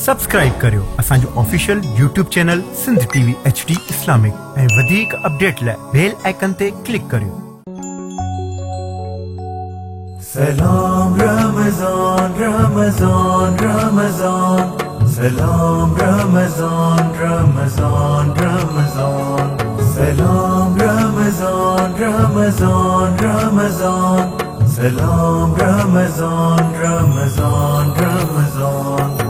Subscribe करियो असांजो official YouTube channel Sindh TV HD Islamic ऐं वधीक अपडेट लाइ बेल आइकन ते क्लिक करियो। सलाम रमज़ान रमज़ान रमज़ान, सलाम रमज़ान रमज़ान रमज़ान, सलाम रमज़ान रमज़ान रमज़ान, सलाम रमज़ान रमज़ान रमज़ान।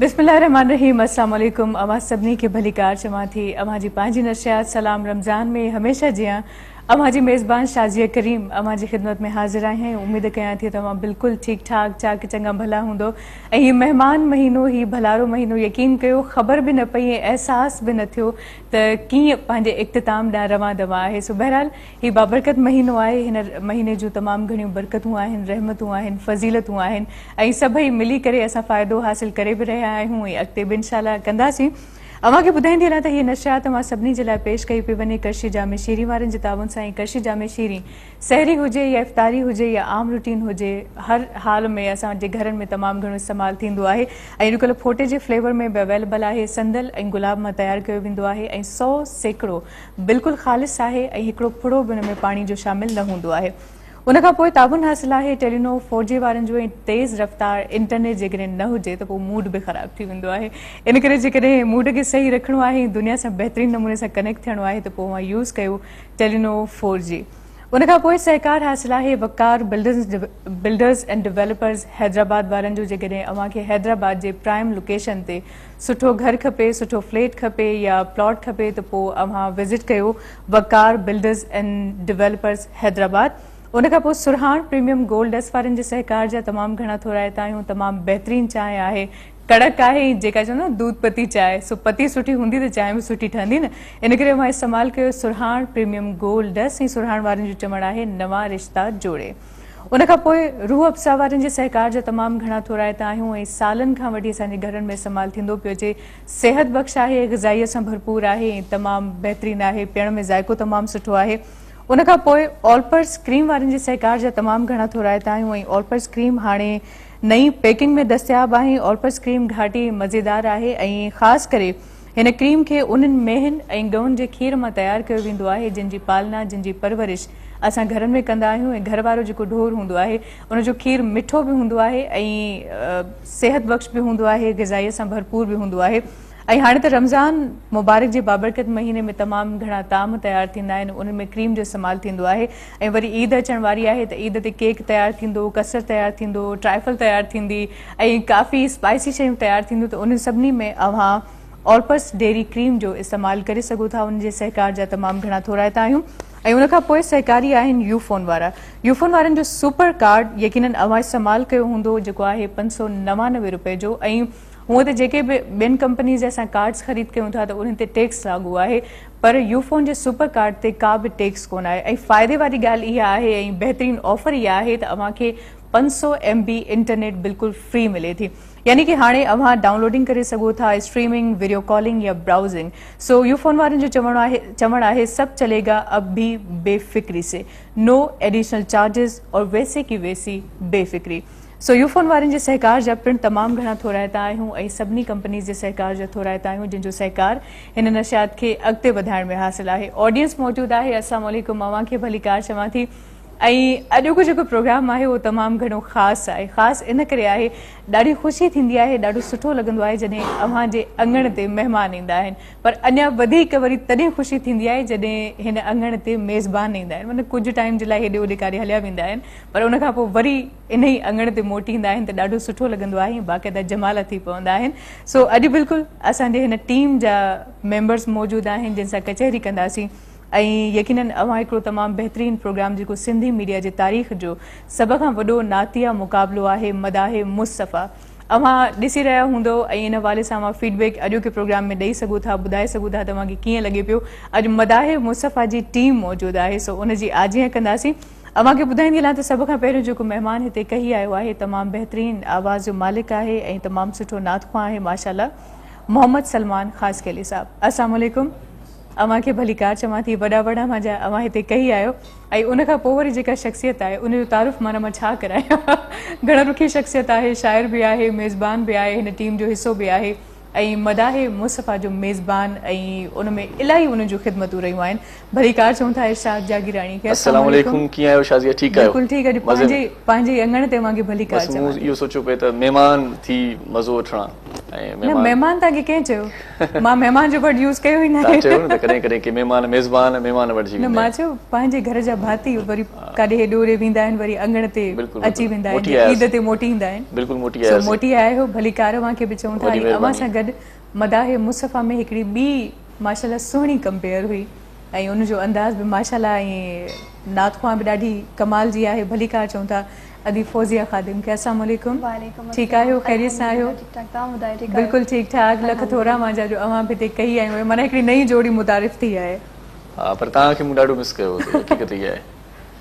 बिस्मिल्लाहिर्रहमानिर्रहीम। अस्सलाम वालेकुम। अमा सभिनी खे भलीकार चवां थी। अमा जी पंहिंजी नशियात सलाम रमज़ान में हमेशह जियां अमा जी मेज़बान शाज़िया करीम अमा जी ख़िदमत में हाज़िर आहियां। उम्मीद कयां थी तमाम बिल्कुल ठीक ठाक चाक चंगा भला हूंदो ऐं हीउ महिमान महीनो ही भलारो महीनो यकीन कयो ख़बर भी न पई एहसास भी न थियो त कीअं पंहिंजे इख्तिताम ॾांहुं रवां दवा आहे। सो बहरहाल हीउ बाबरकत महीनो आहे। हिन महीने जूं तमामु घणियूं बरकतूं आहिनि, रहमतूं आहिनि, फज़ीलतूं आहिनि ऐं सभई मिली करे असां फ़ाइदो हासिल करे बि रहिया आहियूं ऐं अॻिते बि इंशाअल्लाह कंदासीं। अव्हां खे ॿुधाईंदी हलां त हीअ नशियात मां सभिनी जे लाइ पेश कई पई वञे करशी जामे शीरी वारनि जे ताउन सां। करशी जामे शीरी सहरी हुजे या इफ़्तारी हुजे या आम रूटीन हुजे, हर हाल में असांजे घरनि में तमामु घणो इस्तेमालु थींदो आहे ऐं अॼुकल्ह फोटे जे फ्लेवर में बि अवेलेबल आहे। संदल ऐं गुलाब मां तयारु कयो वेंदो आहे ऐं 100% बिल्कुलु ख़ालिस आहे ऐं हिकिड़ो फुड़ो बि हुन में पाणी जो शामिल न हूंदो आहे। उनखां पोइ ताबुन हासिल आहे टेलीनो 4G वारनि जो ऐं तेज़ रफ़्तार इंटरनेट जेकॾहिं न हुजे त पोइ मूड बि ख़राबु थी वेंदो आहे। इन करे जेकॾहिं मूड खे सही रखिणो आहे, दुनिया सां बहितरीन नमूने सां कनेक्ट थियणो आहे त पोइ मां यूज़ कयो टेलीनो 4G। उनखां पोइ सहकार हासिल आहे वकार बिल्डर्स एंड डेवलपर्स हैदराबाद वारनि जो। जेकॾहिं अव्हां खे हैदराबाद जे प्राइम लोकेशन ते सुठो घर खपे, सुठो फ्लैट खपे या प्लॉट खपे त पोइ अव्हां विज़िट कयो वकार बिल्डर्स एंड डेवलपर्स हैदराबाद। उनखां पोइ सुरहान प्रीमियम गोल्ड डस्ट वारनि जे सहकार जा तमामु घणा थोराइता आहियूं। तमामु बहितरीन चांहि आहे, कड़क आहे, जेका चवंदा दूध पती चांहि। सो पती सुठी हूंदी त चांहि बि सुठी ठहंदी न। इन करे मां इस्तेमालु कयो सुरहान प्रीमियम गोल्ड डस्ट ऐं सुरहान वारनि जो चवणु आहे नवां रिश्ता जोड़े। उनखां पोइ रूह अफ़सा वारनि जे सहकार जा तमामु घणा थोराइता आहियूं ऐं सालनि खां वठी असांजे घरनि में इस्तेमालु थींदो पियो अचे। सेहत बख़्श आहे, ग़िज़ाईअ सां भरपूर आहे ऐं तमामु बहितरीन आहे, पीअण में ज़ाइक़ो तमामु सुठो आहे। उनखां पोइ ऑलपर्स क्रीम वारनि जे सहकार जा तमामु घणा थोराइता आहियूं ऐं ऑलपर्स क्रीम हाणे नई पैकिंग में दस्तियाब आहे। ऑलपर्स क्रीम घाटी मज़ेदार आहे ऐं ख़ासि करे हिन क्रीम खे उन्हनि मेहनि ऐं गउनि जे खीर मां तयारु कयो वेंदो आहे जिन जी पालना, जिन जी परवरिश असां घरनि में कंदा आहियूं ऐं घर वारो जेको ढोर हूंदो आहे उनजो खीर मिठो बि हूंदो आहे ऐं सेहत बख़्श बि हूंदो आहे, ग़िज़ाईअ सां भरपूर बि हूंदो आहे। ऐं हाणे त रमज़ान मुबारक जे बाबरकत महीने में तमामु घणा ताम तयारु थींदा आहिनि, उन्हनि में क्रीम जो इस्तेमालु थींदो आहे। ऐं वरी ईद अचण वारी आहे त ईद ते केक तयारु थींदो, कसर तयारु थींदो, ट्राइफल तयारु थींदी ऐं काफ़ी स्पाइसी शयूं तयारु थींदियूं। त उन सभिनी में अव्हां ऑलपर्स डेयरी क्रीम जो इस्तेमालु करे सघो था। उन जे सहकार जा तमामु घणा थोराइता आहियूं। ऐं उनखां पोइ सहकारी आहिनि यूफोन वारा। यूफोन वारनि जो सुपर कार्ड यकीनन अव्हां इस्तेमालु कयो हूंदो, जेको आहे 599 रुपए जो। ऐं हूअं त जेके बि ॿियनि कंपनी जा असां कार्ड्स ख़रीद कयूं था त उन्हनि ते टैक्स लागू आहे, पर यूफोन जे सुपर कार्ड ते का बि टैक्स कोन आहे। ऐं फ़ाइदे वारी ॻाल्हि इहा आहे ऐं बहितरीन ऑफर इहा आहे त अव्हां खे 500 MB इंटरनेट बिल्कुलु फ्री मिले थी। यानी कि हाणे अव्हां डाउनलोडिंग करे सघो था, स्ट्रीमिंग, वीडियो कॉलिंग या ब्राउजिंग। सो यूफोन वारनि जो चवणु आहे सब चलेगा अब भी बेफिक्री से, नो एडिशनल चार्जेस और वैसे की वैसी बेफिक्री। सो यूफोन वारनि जे सहकार जा पिण तमामु घणा थोराइता आहियूं ऐं सभिनी कंपनीज़ जे सहकार जा थोराइता आहियूं जिन जो सहकार हिन नशियात खे अॻिते वधाइण में हासिल आहे। ऑडियंस मौजूदु आहे। अस्सलाम वालेकुम। अव्हां खे भलीकार चवां थी। ऐं अॼोको जेको प्रोग्राम आहे उहो तमामु घणो ख़ासि आहे। ख़ासि इन करे आहे, ॾाढी ख़ुशी थींदी आहे, ॾाढो सुठो लॻंदो आहे जॾहिं अव्हां जे अङण ते महिमान ईंदा आहिनि। पर अञा वधीक वरी तॾहिं ख़ुशी थींदी आहे जॾहिं हिन अङण ते मेज़बान ईंदा आहिनि। माना कुझु टाइम जे लाइ हेॾे होॾे काॾे हलिया वेंदा आहिनि, पर उनखां पोइ वरी इन ई अङण ते मोटी ईंदा आहिनि त ॾाढो सुठो लॻंदो आहे, बाक़ाइदा जमाल थी पवंदा आहिनि। सो अॼु बिल्कुलु असांजे हिन टीम जा मेंबर्स मौजूदु आहिनि जिन सां कचहरी कंदासीं ऐं यकीनन अव्हां हिकिड़ो तमामु बहितरीन प्रोग्राम जेको सिंधी मीडिया जे तारीख़ जो सभ खां वॾो नातिया मुक़ाबिलो आहे मदाहे मुस्तफ़ा, अव्हां ॾिसी रहिया हूंदो ऐं इन हवाले सां अव्हां फीडबैक अॼोके प्रोग्राम में ॾेई सघो था, ॿुधाए सघो था तव्हांखे कीअं लॻे पियो। अॼु मदाहे मुस्तफ़ा जी टीम मौजूदु आहे, सो उनजी आजियां कंदासीं। अव्हां खे ॿुधाईंदी हलां त सभ खां पहिरियों जेको महिमान हिते कही आयो आहे तमामु बहितरीन आवाज़ जो मालिक आहे ऐं तमामु सुठो नातख़्वां आहे माशाअल्लाह। मोहम्मद सलमान ख़ास केली साहब। अस्सलाम वालेकुम। अमा के भली कार चवां थी वॾा वॾा मुंहिंजा अवां हिते कही आयो ऐं उन खां पोइ वरी जेका शख़्सियत आहे उन जो तारुफ़ माना मां छा करायां। घणो ॾुखी शख़्सियत आहे, शाइर बि आहे, मेज़बान बि आहे, हिन टीम जो हिसो बि आहे ऐं मदाहे मुस्तफ़ा जो मेज़बान ऐं उन में इलाही उन जूं ख़िदमतूं रहियूं आहिनि। भली कार चऊं था इरशाद जागीराणी खे। अस्सलाम वालेकुम, कीअं आहियो शाज़िया? ठीकु आहियो? बिल्कुलु ठीकु आहे। पंहिंजे अंगण ते वांगे भली कार बसि चवां। मूं इहो सोचियो पिए त महिमान थी मज़ो वठणा ऐं न महिमान तव्हांखे कंहिं चयो? मां महिमान जो वर्ड यूज़ कयो ई न तव्हां आहे। चयो न त कॾहिं कॾहिं की महिमान मेज़बान वठिजी न वेंदा मां आहिनि। चयो पंहिंजे घर जा भाती वरी काॾे हेॾे होॾे वेंदा आहिनि, वरी अंगण ते बिल्कुलु, अची वेंदा मोटी आहिनि, आयासीं। ईद ते मोटी ईंदा आहिनि। बिल्कुलु मोटी सो आयासीं। मोटी आया हो, भली कार वांखे बि चऊं था। वॾी ऐं अवां महिरबानी। सां गॾु मदाहे मुस्तफ़ा में हिकिड़ी ॿी माशाल्लाह सुहिणी कंपेयर हुई ऐं उनजो अंदाज़ बि माशाल्लाह ऐं नात ख़्वां बि ॾाढी कमाल जी आहे। भली कार चऊं था अदी फौजिया ख़ादिम खे। अस्सलाम वालेकुम। ठीकु आहियो? ख़ैरियत सां आहियो? बिल्कुलु ठीकु ठाक। लख थोरा मुंहिंजा जो अवां बि हिते कई आहियूं, माना हिकिड़ी नई जोड़ी मुतारिफ़ थी आहे। हा, पर तव्हांखे मूं ॾाढो मिस कयो हुते, हक़ीक़त इहा आहे।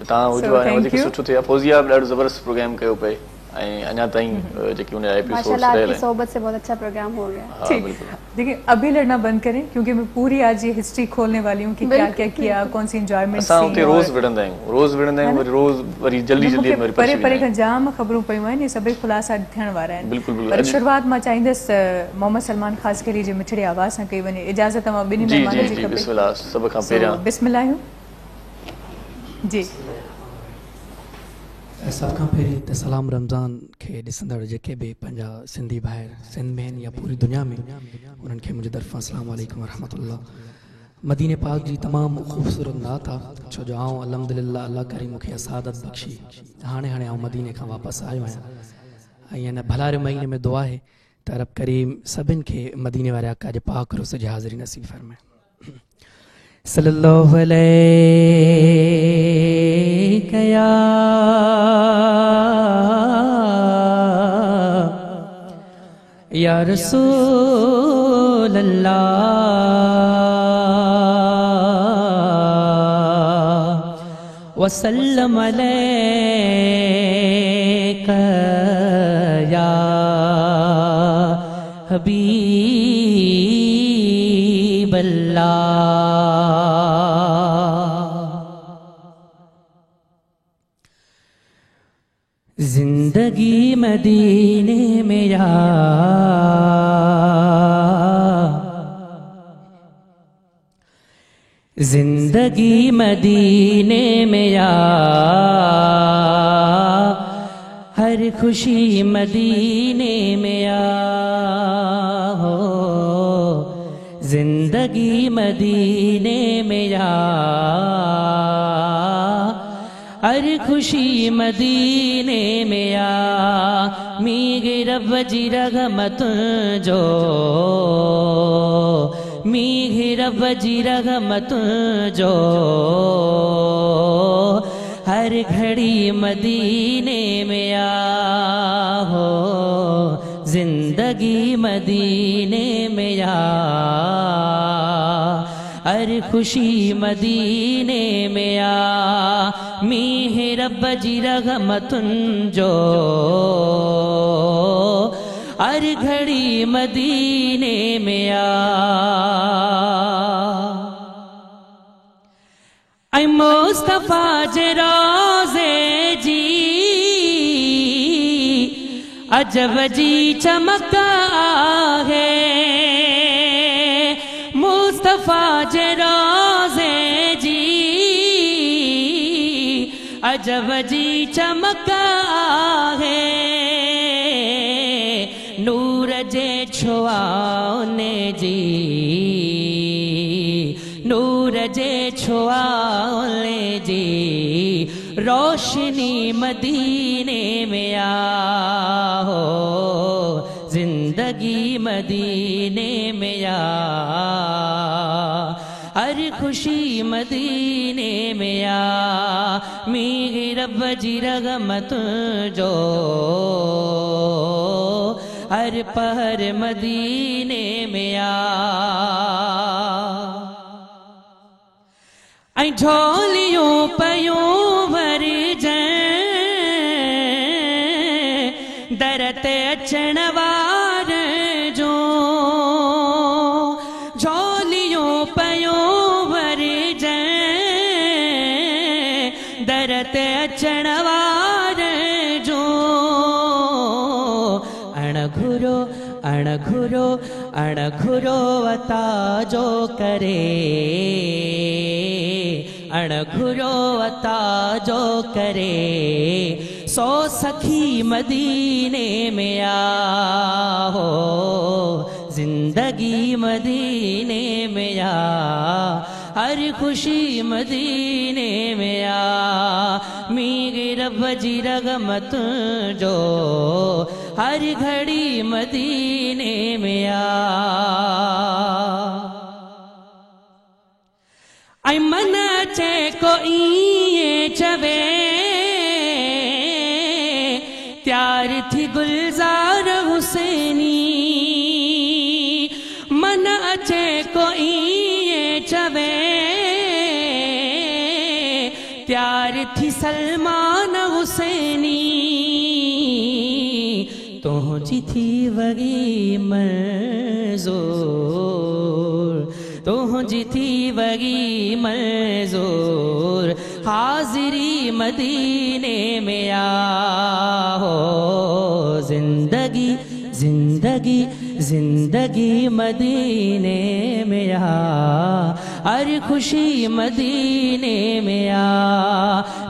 तव्हां हुजो हाणे thank वधीक you। सुठो थिए हा। फौजिया बि ॾाढो ज़बरदस्त प्रोग्राम कयो पए ऐं अञा ताईं जेकी उन एपिसोड्स माशाल्लाह रहियल आपकी आहिनि। सोबत से बहुत अच्छा प्रोग्राम हो गया। हाँ, ठीक। बिल्कुल। देखिए अभी लड़ना बंद करें क्योंकि मैं पूरी आज ये हिस्ट्री खोलने वाली हूँ कि क्या क्या किया, कौन सी इंजॉयमेंट असां हुते रोज़ विढ़ंदा आहियूं, वरी रोज़ वरी जल्दी जल्दी वरी परे पहुची परे वेंदा खां जाम ख़बरूं पयूं आहिनि, ये सभई ख़ुलासा थियण वारा आहिनि। बिल्कुलु, बिल्कुलु। पर अॼु- शुरूआत मां चाहींदसि मोहम्मद सलमान ख़ास करे जे मिठड़े आवाज़ सां कई वञे। इजाज़त मां ॿिन्ही जी महिमाननि जी जी जी खपे। बिस्मिल्लाह। सभ खां सो, पहिरियां बिस्मिल्लाह जी। सभ खां पहिरीं त सलाम रमज़ान खे ॾिसंदड़ जेके बि पंहिंजा सिंधी ॿाहिरि सिंध में आहिनि या पूरी दुनिया में, उन्हनि खे मुंहिंजे तरफ़ां अस्सलाम वालेकुम वरहमतुल्लाह। मदीने पाक जी तमामु ख़ूबसूरत नात आहे, छो जो आउं अल्हम्दुलिल्लाह अल्लाह करी मूंखे असादत बख़्शी हाणे आउं मदीने खां वापसि आयो आहियां ऐं हिन भलारे महीने में दुआ आहे त रब करीम सभिनि खे मदीने वारे आका जे पाक रोज़ जी हाज़िरी नसीब फरमाए। सल्लल्लाहु अलैहि या रसूल अल्लाह वसल्लम अलैका या हबीब अल्लाह। जिंदगी मदीने में या जिंदगी मदीने में या हर खुशी मदीने में या हो जिंदगी मदीने में या हर खुशी मदीने में या मीगे रब जी रहमत जो मीगे रब जी रहमत जो हर घड़ी मदीने में आ हो जिंदगी मदीने में आ हर खुशी मदीने में आ मीह रब जी रहमतुन जो हर घड़ी मदीने में आ ऐ मुस्तफा जे रोज़े जी अजब जी चमक आहे मुस्तफा जे रोज़े जी अजब जी चमक आहे नूर जे छुआने जी नूर जे छुआने जी रोशनी मदीने में आ हो जिंदगी मदीने में आ हर खुशी मदीने में आ मीर रब जी रहमत जो हर पहर मदीने में आ ऐं झोलियूं पयूं भरजनि दर ते अचण वार जो अचण वारनि जो अणघुरो अणघुरो अणघुरो वता जो करे अणघुरो वता जो करे सो सखी मदीने में आ हो जिंदगी मदीने में आ हर खुशी मदीने में आ मीगे रब जी रगमत जो हर घड़ी मदीने में आ ऐं मन अचे को ईअं चवे त्यार थी गुलजार हुसैनी मन अचे को ईअं चवे त्यार थी सलमान हुसैनी तुंहिंजी थी वगी मंज़ूर तुंहिंजी थी वगी मंज़ूर हाज़िरी मदीने में आ हो जिंदगी जिंदगी जिंदगी मदीने में आ हर खुशी मदीने में आ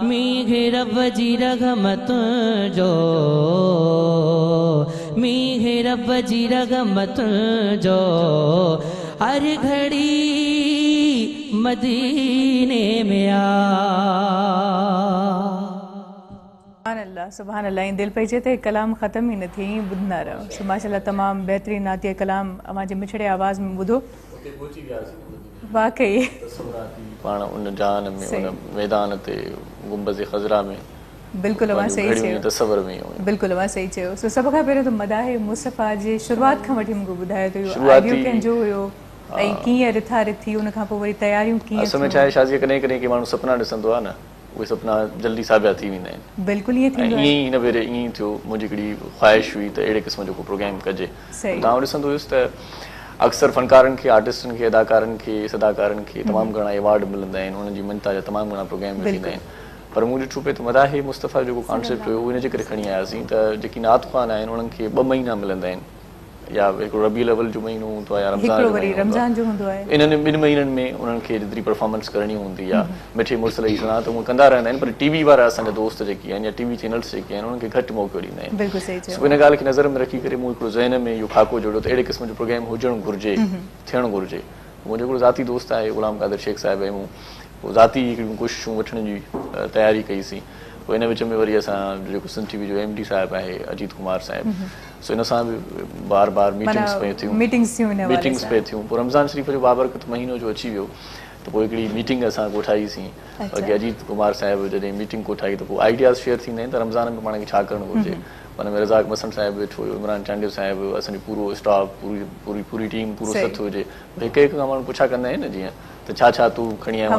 मीघे रब जी रगमत जो मीघे रब जी रगमत जो हर घड़ी मदीने में आ सुभान अल्लाह इन दिल पे चेते कलाम ख़त्म ही न थी ॿुधंदा रहो सो माशाल्लाह तमाम बेहतरीन नातिया कलाम अमाजे मिठड़े आवाज़ में ॿुधो वाकई पाण उन जान में उन मैदान ते गुंबज़ खज़रा में बिल्कुलु अवां सही चयो तसवर में बिल्कुलु अवां सही चयो सो सब खां पहिरियों त मदाहे मुस्तफ़ा जे शुरुआत खां वठी मूंखे ॿुधायो त इहो आइडियो कंहिंजो हुयो ऐं कीअं रिथा रिथी उन खां पोइ वरी तयारियूं कीअं असल में छा आहे शादी कॾहिं कॾहिं के माण्हू सपना ॾिसंदो आहे न उहे सपना जल्दी साबिया थी वेंदा आहिनि बिल्कुलु ईअं थींदो आहे ईअं ई हिन भेरे ईअं थियो मुंहिंजी हिकिड़ी ख़्वाहिश हुई त अहिड़े क़िस्म जो को प्रोग्राम कजे तव्हां ॾिसंदो हुयुसि त अक्सर फनकारनि खे आर्टिस्टनि खे अदाकारनि खे सदाकारनि खे तमामु घणा अवॉर्ड मिलंदा आहिनि उन्हनि जी मिन्नत जा तमामु घणा प्रोग्राम थींदा आहिनि पर मूं ॾिठो पिए त मदाहे मुस्तफ़ा जेको कॉन्सेप्ट हुयो उहो इन जे करे खणी आयासीं त जेकी नात ख़्वान आहिनि उन्हनि खे 2 महीना मिलंदा आहिनि या हिकिड़ो रबी अव्वल जो महीनो हूंदो आहे या रमज़ान जो हूंदो आहे इन्हनि 2 महीननि में उन्हनि खे जेतिरी परफॉर्मेंस करणी हूंदी आहे मिठे मुड़ुस जी सुञा त उहे कंदा रहंदा आहिनि पर टीवी वारा असांजा दोस्त जेके आहिनि या टीवी चैनल्स जेके आहिनि उन्हनि खे घटि मौक़ो ॾींदा आहिनि बिल्कुलु सही चयो इन ॻाल्हि खे नज़र में रखी करे मूं हिकिड़ो ज़हन में इहो ख़ाको जोड़ियो त अहिड़े क़िस्म जो प्रोग्राम हुजणु घुरिजे थियणु घुरिजे मुंहिंजो हिकिड़ो ज़ाती दोस्त आहे ग़ुलाम क़ादिर शेख साहिब ऐं मूं ज़ाती हिकिड़ियूं कोशिशूं वठण जी तयारी कईसीं पोइ इन विच में वरी असां जेको सिंध टीवी जो MD साहिबु आहे अजीत कुमार साहिबु सो इन सां बि बार बार मीटिंग्स पई थियूं मीटिंग्स पई थियूं पोइ रमज़ान शरीफ़ जो बाबरकत महीनो जो अची वियो त पोइ हिकिड़ी मीटिंग असां कोठाईसीं बाक़ी अजीत कुमार साहिबु जॾहिं मीटिंग कोठाई त पोइ आइडियाज़ शेयर थींदा आहिनि त रमज़ान में पाण खे छा करणु घुरिजे हुन में रज़ाक मसन साहिबु वेठो हुयो इमरान चांडियो साहिबु असांजो पूरो स्टाफ पूरी टीम पूरो सथ हुजे हिकु हिकु खां माण्हू पुछा कंदा आहिनि न जीअं त छा तूं खणी आयो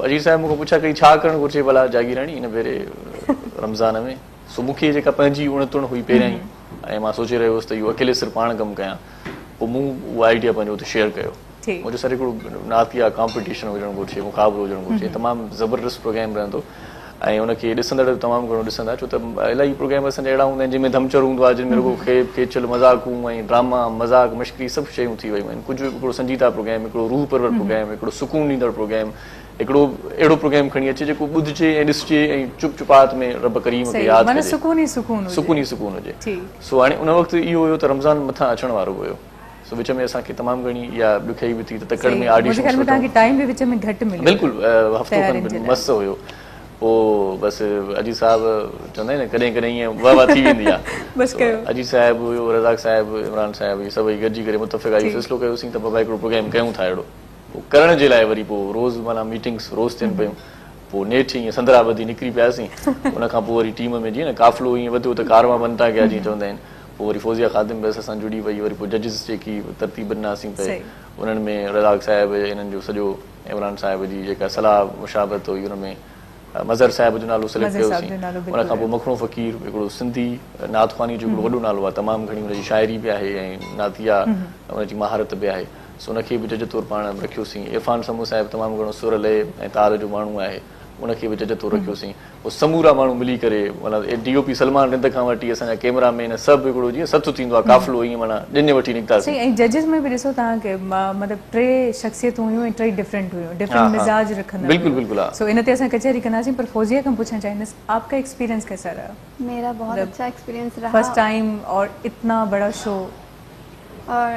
अजीत साहिबु मूंखां पुछा कई छा करणु घुरिजे भला जागीराणी हिन भेरे रमज़ान में सो मूंखे जेका पंहिंजी उणतुण हुई पहिरियां ई ऐं मां सोचे रहियो हुउसि त इहो अकेले सिर्फ़ु पाण कमु कयां पोइ मूं उहो आइडिया पंहिंजो उते शेयर कयो मुंहिंजो सर हिकिड़ो नातिया कॉम्पिटिशन हुजणु घुरिजे मुक़ाबिलो हुजणु घुरिजे तमामु ज़बरदस्त प्रोग्राम रहंदो ऐं उनखे ॾिसंदड़ तमामु घणो ॾिसंदा छो त इलाही प्रोग्राम असांजा अहिड़ा हूंदा आहिनि जंहिंमें धमचर हूंदो आहे जिन में रुगो खेब खेचल मज़ाक़ूं ऐं ड्रामा मज़ाक़ मश्करी सभु शयूं थी वियूं आहिनि कुझु हिकिड़ो संजीदा प्रोग्राम हिकिड़ो रूह परवर प्रोग्राम हिकिड़ो सुकून ॾींदड़ प्रोग्राम हिकिड़ो अहिड़ो प्रोग्राम खणी अचे जेको ॿुधिजे ऐं ॾिसजे ऐं चुप चुपात में रब करीम खे यादि करे सुकून ई सुकून हुजे सो हाणे उन वक़्तु इहो हुयो त रमज़ान मथां अचण वारो हुयो सो विच में असांखे तमामु घणी इहा ॾुखियाई बि थी त तकड़ में ऑडिशन बिल्कुलु हफ़्तो खनि मस्त हुयो पोइ बसि अजीत साहिबु चवंदा आहिनि न कॾहिं कॾहिं ईअं वाह थी वेंदी आहे अजीत साहिबु हुयो रज़ाक साहिबु इमरान साहिबु इहे सभई गॾिजी करे मुतफ़िक़ आहे फ़ैसिलो कयोसीं त बाबा हिकिड़ो प्रोग्राम कयूं था अहिड़ो पोइ करण जे लाइ वरी पोइ रोज़ माना मीटिंग्स रोज़ थियनि पियूं पोइ नेठि ईअं संदरा ॿधी निकिरी पियासीं उनखां पोइ वरी टीम में जीअं न काफ़िलो ईअं वधियो त कारवां बंदि था कया जीअं चवंदा आहिनि पोइ वरी फौज़िया ख़ादिम बि असां जुड़ी वई वरी पोइ जजिस जेकी तरतीब ॾिनासीं पए उन्हनि में रज़ाक साहिबु इन्हनि जो सॼो इमरान साहिब जी जेका सलाह मुशाबत हुई उन में मज़हर साहिब जो नालो सिलेक्ट कयोसीं उनखां पोइ मखणो फ़क़ीर हिकिड़ो सिंधी नात ख़्वानी जो हिकिड़ो वॾो नालो आहे तमामु घणी हुनजी शाइरी बि आहे ऐं नातिया हुनजी महारत बि आहे सो उनखे बि जज तौरु पाण रखियोसीं। इरफान समू साहिब तमामु घणो सुर लय ऐं ताल जो माण्हू आहे, उनखे बि जज तौरु रखियोसीं। पोइ समूरा माण्हू मिली करे माना DOP सलमान रिंद खां वठी असांजा कैमरामैन सभु हिकिड़ो जीअं सत थींदो आहे काफ़िलो, ईअं माना ॾिने वठी निकितासीं। ऐं जजिस में बि ॾिसो तव्हांखे मतिलबु 3 शख़्सियतूं हुयूं ऐं 3 डिफरेंट हुयूं, डिफरेंट मिज़ाज रखंदा। बिल्कुलु बिल्कुलु। सो इन ते असां कचहरी कंदासीं, पर फौजिया खां पूछना चाहींदसि आपका एक्सपीरियंस कैसा रहा? मेरा बहुत अच्छा एक्सपीरियंस रहा। फर्स्ट टाइम और इतना बड़ा शो। और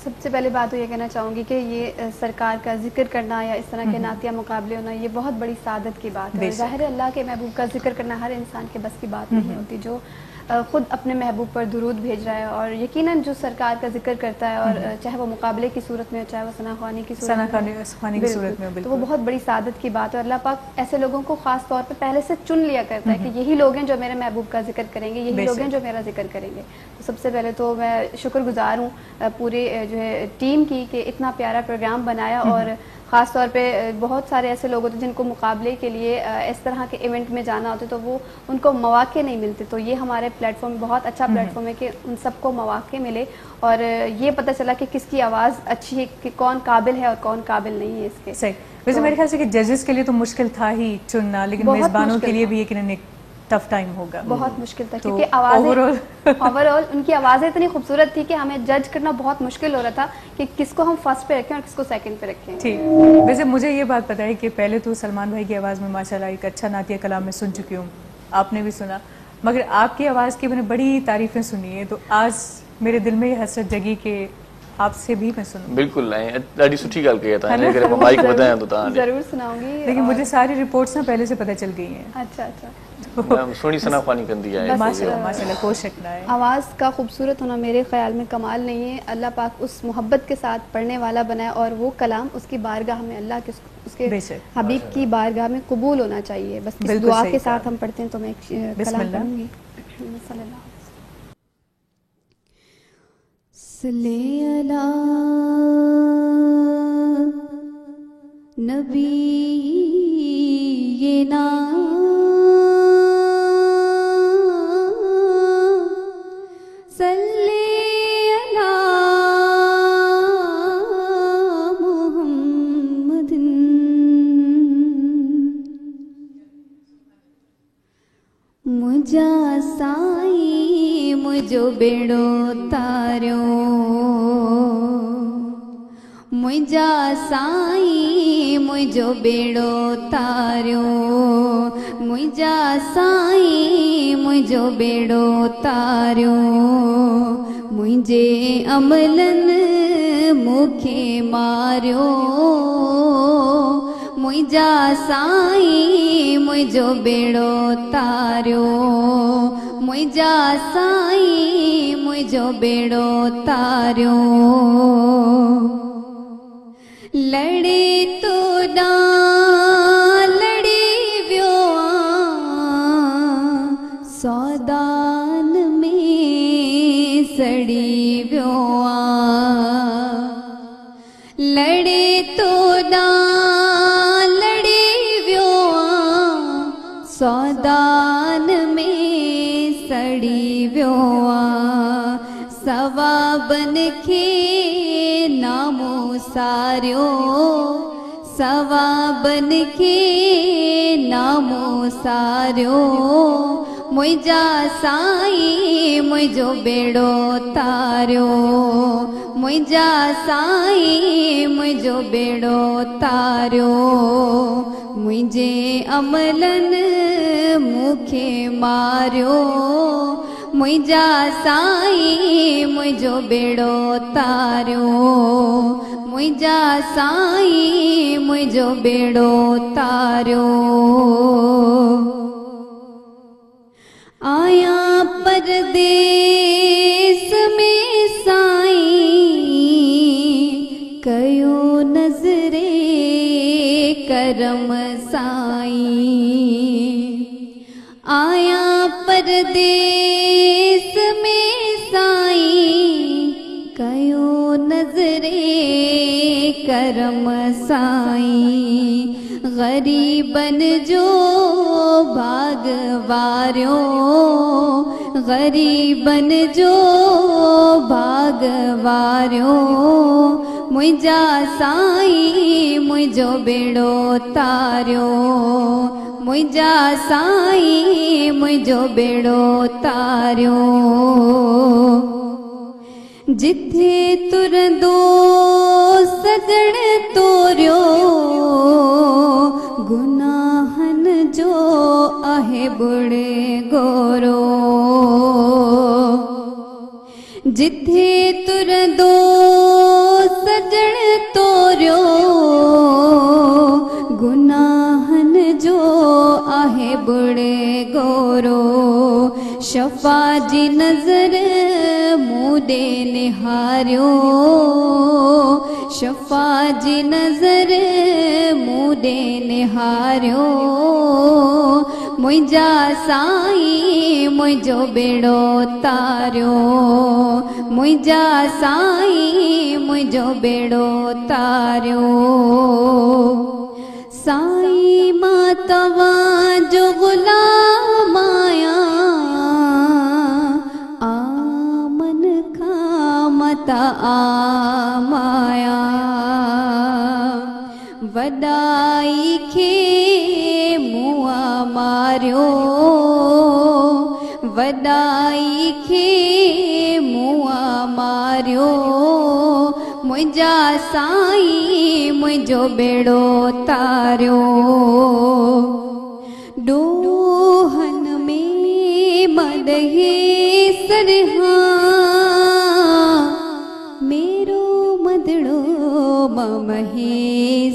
सबसे पहले बात तो ये कहना चाहूँगी कि ये सरकार का जिक्र करना या इस तरह के नातिया मुकाबले होना, ये बहुत बड़ी सादत की बात है। ज़ाहिर है अल्लाह के महबूब का जिक्र करना हर इंसान के बस की बात नहीं होती, जो ख़ुद अपने महबूब पर दुरूद भेज रहा है। और यकीनन जो सरकार का जिक्र करता है, और चाहे वो मुकाबले की सूरत में हो, चाहे वो सनाखानी की सूरत में, तो वो बहुत बड़ी सादत की बात है। अल्लाह पाक ऐसे लोगों को ख़ास तौर पर पहले से चुन लिया करता है कि यही लोग हैं जो मेरे महबूब का जिक्र करेंगे, यही लोग हैं जो मेरा जिक्र करेंगे। तो सबसे पहले तो मैं शुक्रगुजार हूँ पूरे जो है टीम की कि इतना प्यारा प्रोग्राम बनाया। और ख़ास तौर पे बहुत सारे ऐसे लोग होते जिनको मुकाबले के लिए इस तरह के इवेंट में जाना होता है, तो वो उनको मौके नहीं मिलते। तो ये हमारे प्लेटफॉर्म बहुत अच्छा प्लेटफॉर्म है कि उन सबको मौके मिले, और ये पता चला कि किसकी आवाज़ अच्छी है, कि कौन काबिल है और कौन काबिल नहीं है इसके। सही। वैसे मेरे ख्याल से कि जजेस के लिए तो मुश्किल था ही चुनना, लेकिन मेज़बानों के लिए भी एक टफ टाइम होगा। बहुत मुश्किल था, क्योंकि ओवरऑल उनकी आवाज़ें इतनी खूबसूरत थी कि हमें जज करना बहुत मुश्किल हो रहा था कि किसको हम फर्स्ट पे रखें और किसको सेकंड पे रखें। ठीक। वैसे मुझे ये बात पता है कि पहले तो सलमान भाई की आवाज़ में माशाल्लाह एक अच्छा नातिया कलाम में सुन चुकी हूँ, आपने भी सुना, मगर आपकी आवाज़ की मैंने बड़ी तारीफ़ें सुनी है, तो आज मेरे दिल में ये हसरत जगी कि आपसे भी मैं सुनूं। बिल्कुल, ॾाढी सुठी ॻाल्हि कई आहे, हिन करे मां माइक वधायां तो तव्हां ज़रूर सुनाऊंगी। लेकिन मुझे सारी रिपोर्ट्स ना पहले से पता चल गई हैं। अच्छा। सुनी सनाखानी कंदी है माशाल्लाह, कोई शक ना है। आवाज़ का खूबसूरत होना मेरे ख्याल में कमाल नहीं है, अल्लाह पाक उस मोहब्बत के साथ पढ़ने वाला बनाए, और वो कलाम उसकी बारगाह में, अल्लाह के उसके हबीब की बारगाह में कबूल होना चाहिए। बस इस दुआ के साथ हम पढ़ते हैं, तो मैं कलाम पढ़ूंगी। सल्ले अला नबीना सल्ले अला मुहम्मदिन मुझा साईं मुझो बेड़ो तारियो, मुझा साईं मुझो बेड़ो तारियो, मुझा साईं मुझो बेड़ो तारियो, मुझे अमलन मुखे मारियो, मुझा साईं मुझो बेड़ो तारियो, मुझा साईं मुझो बेड़ो तारियो। लड़े तो ना लड़े वियो सौदान में सड़ी वियो, लड़े तो ना लड़े वियो सौदान में सड़ी वियो, सवाबन के नामो सारियो, सवाबन के नामो सारियो, मुझा साईं मुझो बेड़ो तारियो, मुझा साईं मुझो बेड़ो तारियो, मुझे अमलन मुखे मारियो, मुझा साईं मुझो बेड़ो तारियो, मुझा साईं मुझो बेड़ो तारियो। आया परदेस में साईं कयो नजरे करम साईं, आया परदेस में साईं कयो नजरे करम साईं, गरीबन जो भागवारियो, गरीबन जो भागवारियो, मुझा साईं मुझो बेड़ो तारियो मुझा साईं मुझो बेड़ो तारियो जिथे तुरंदो सजण तोरियो गुनाहन जो आहे बुड़े गोरो जिथे तुरंदो सजण तोरियो गुनाहन जो आहे बुड़े गोरो शफा जी नज़र मूडे निहारियो शफा जी नज़र मूडे निहारियो मुझा साईं मुझो बेड़ो तारियो मुझा साईं मुझो बेड़ो तारियो साईं मां तव्हांजो गुलाम आहियां आमन खां मता आमाया वॾाई खे मुआ मारियो वॾाई खे मुआ मारियो मुझा साईं मुझो बेड़ो तारियो डोहन में मदहे सरहा मेरो मदड़ो ममहे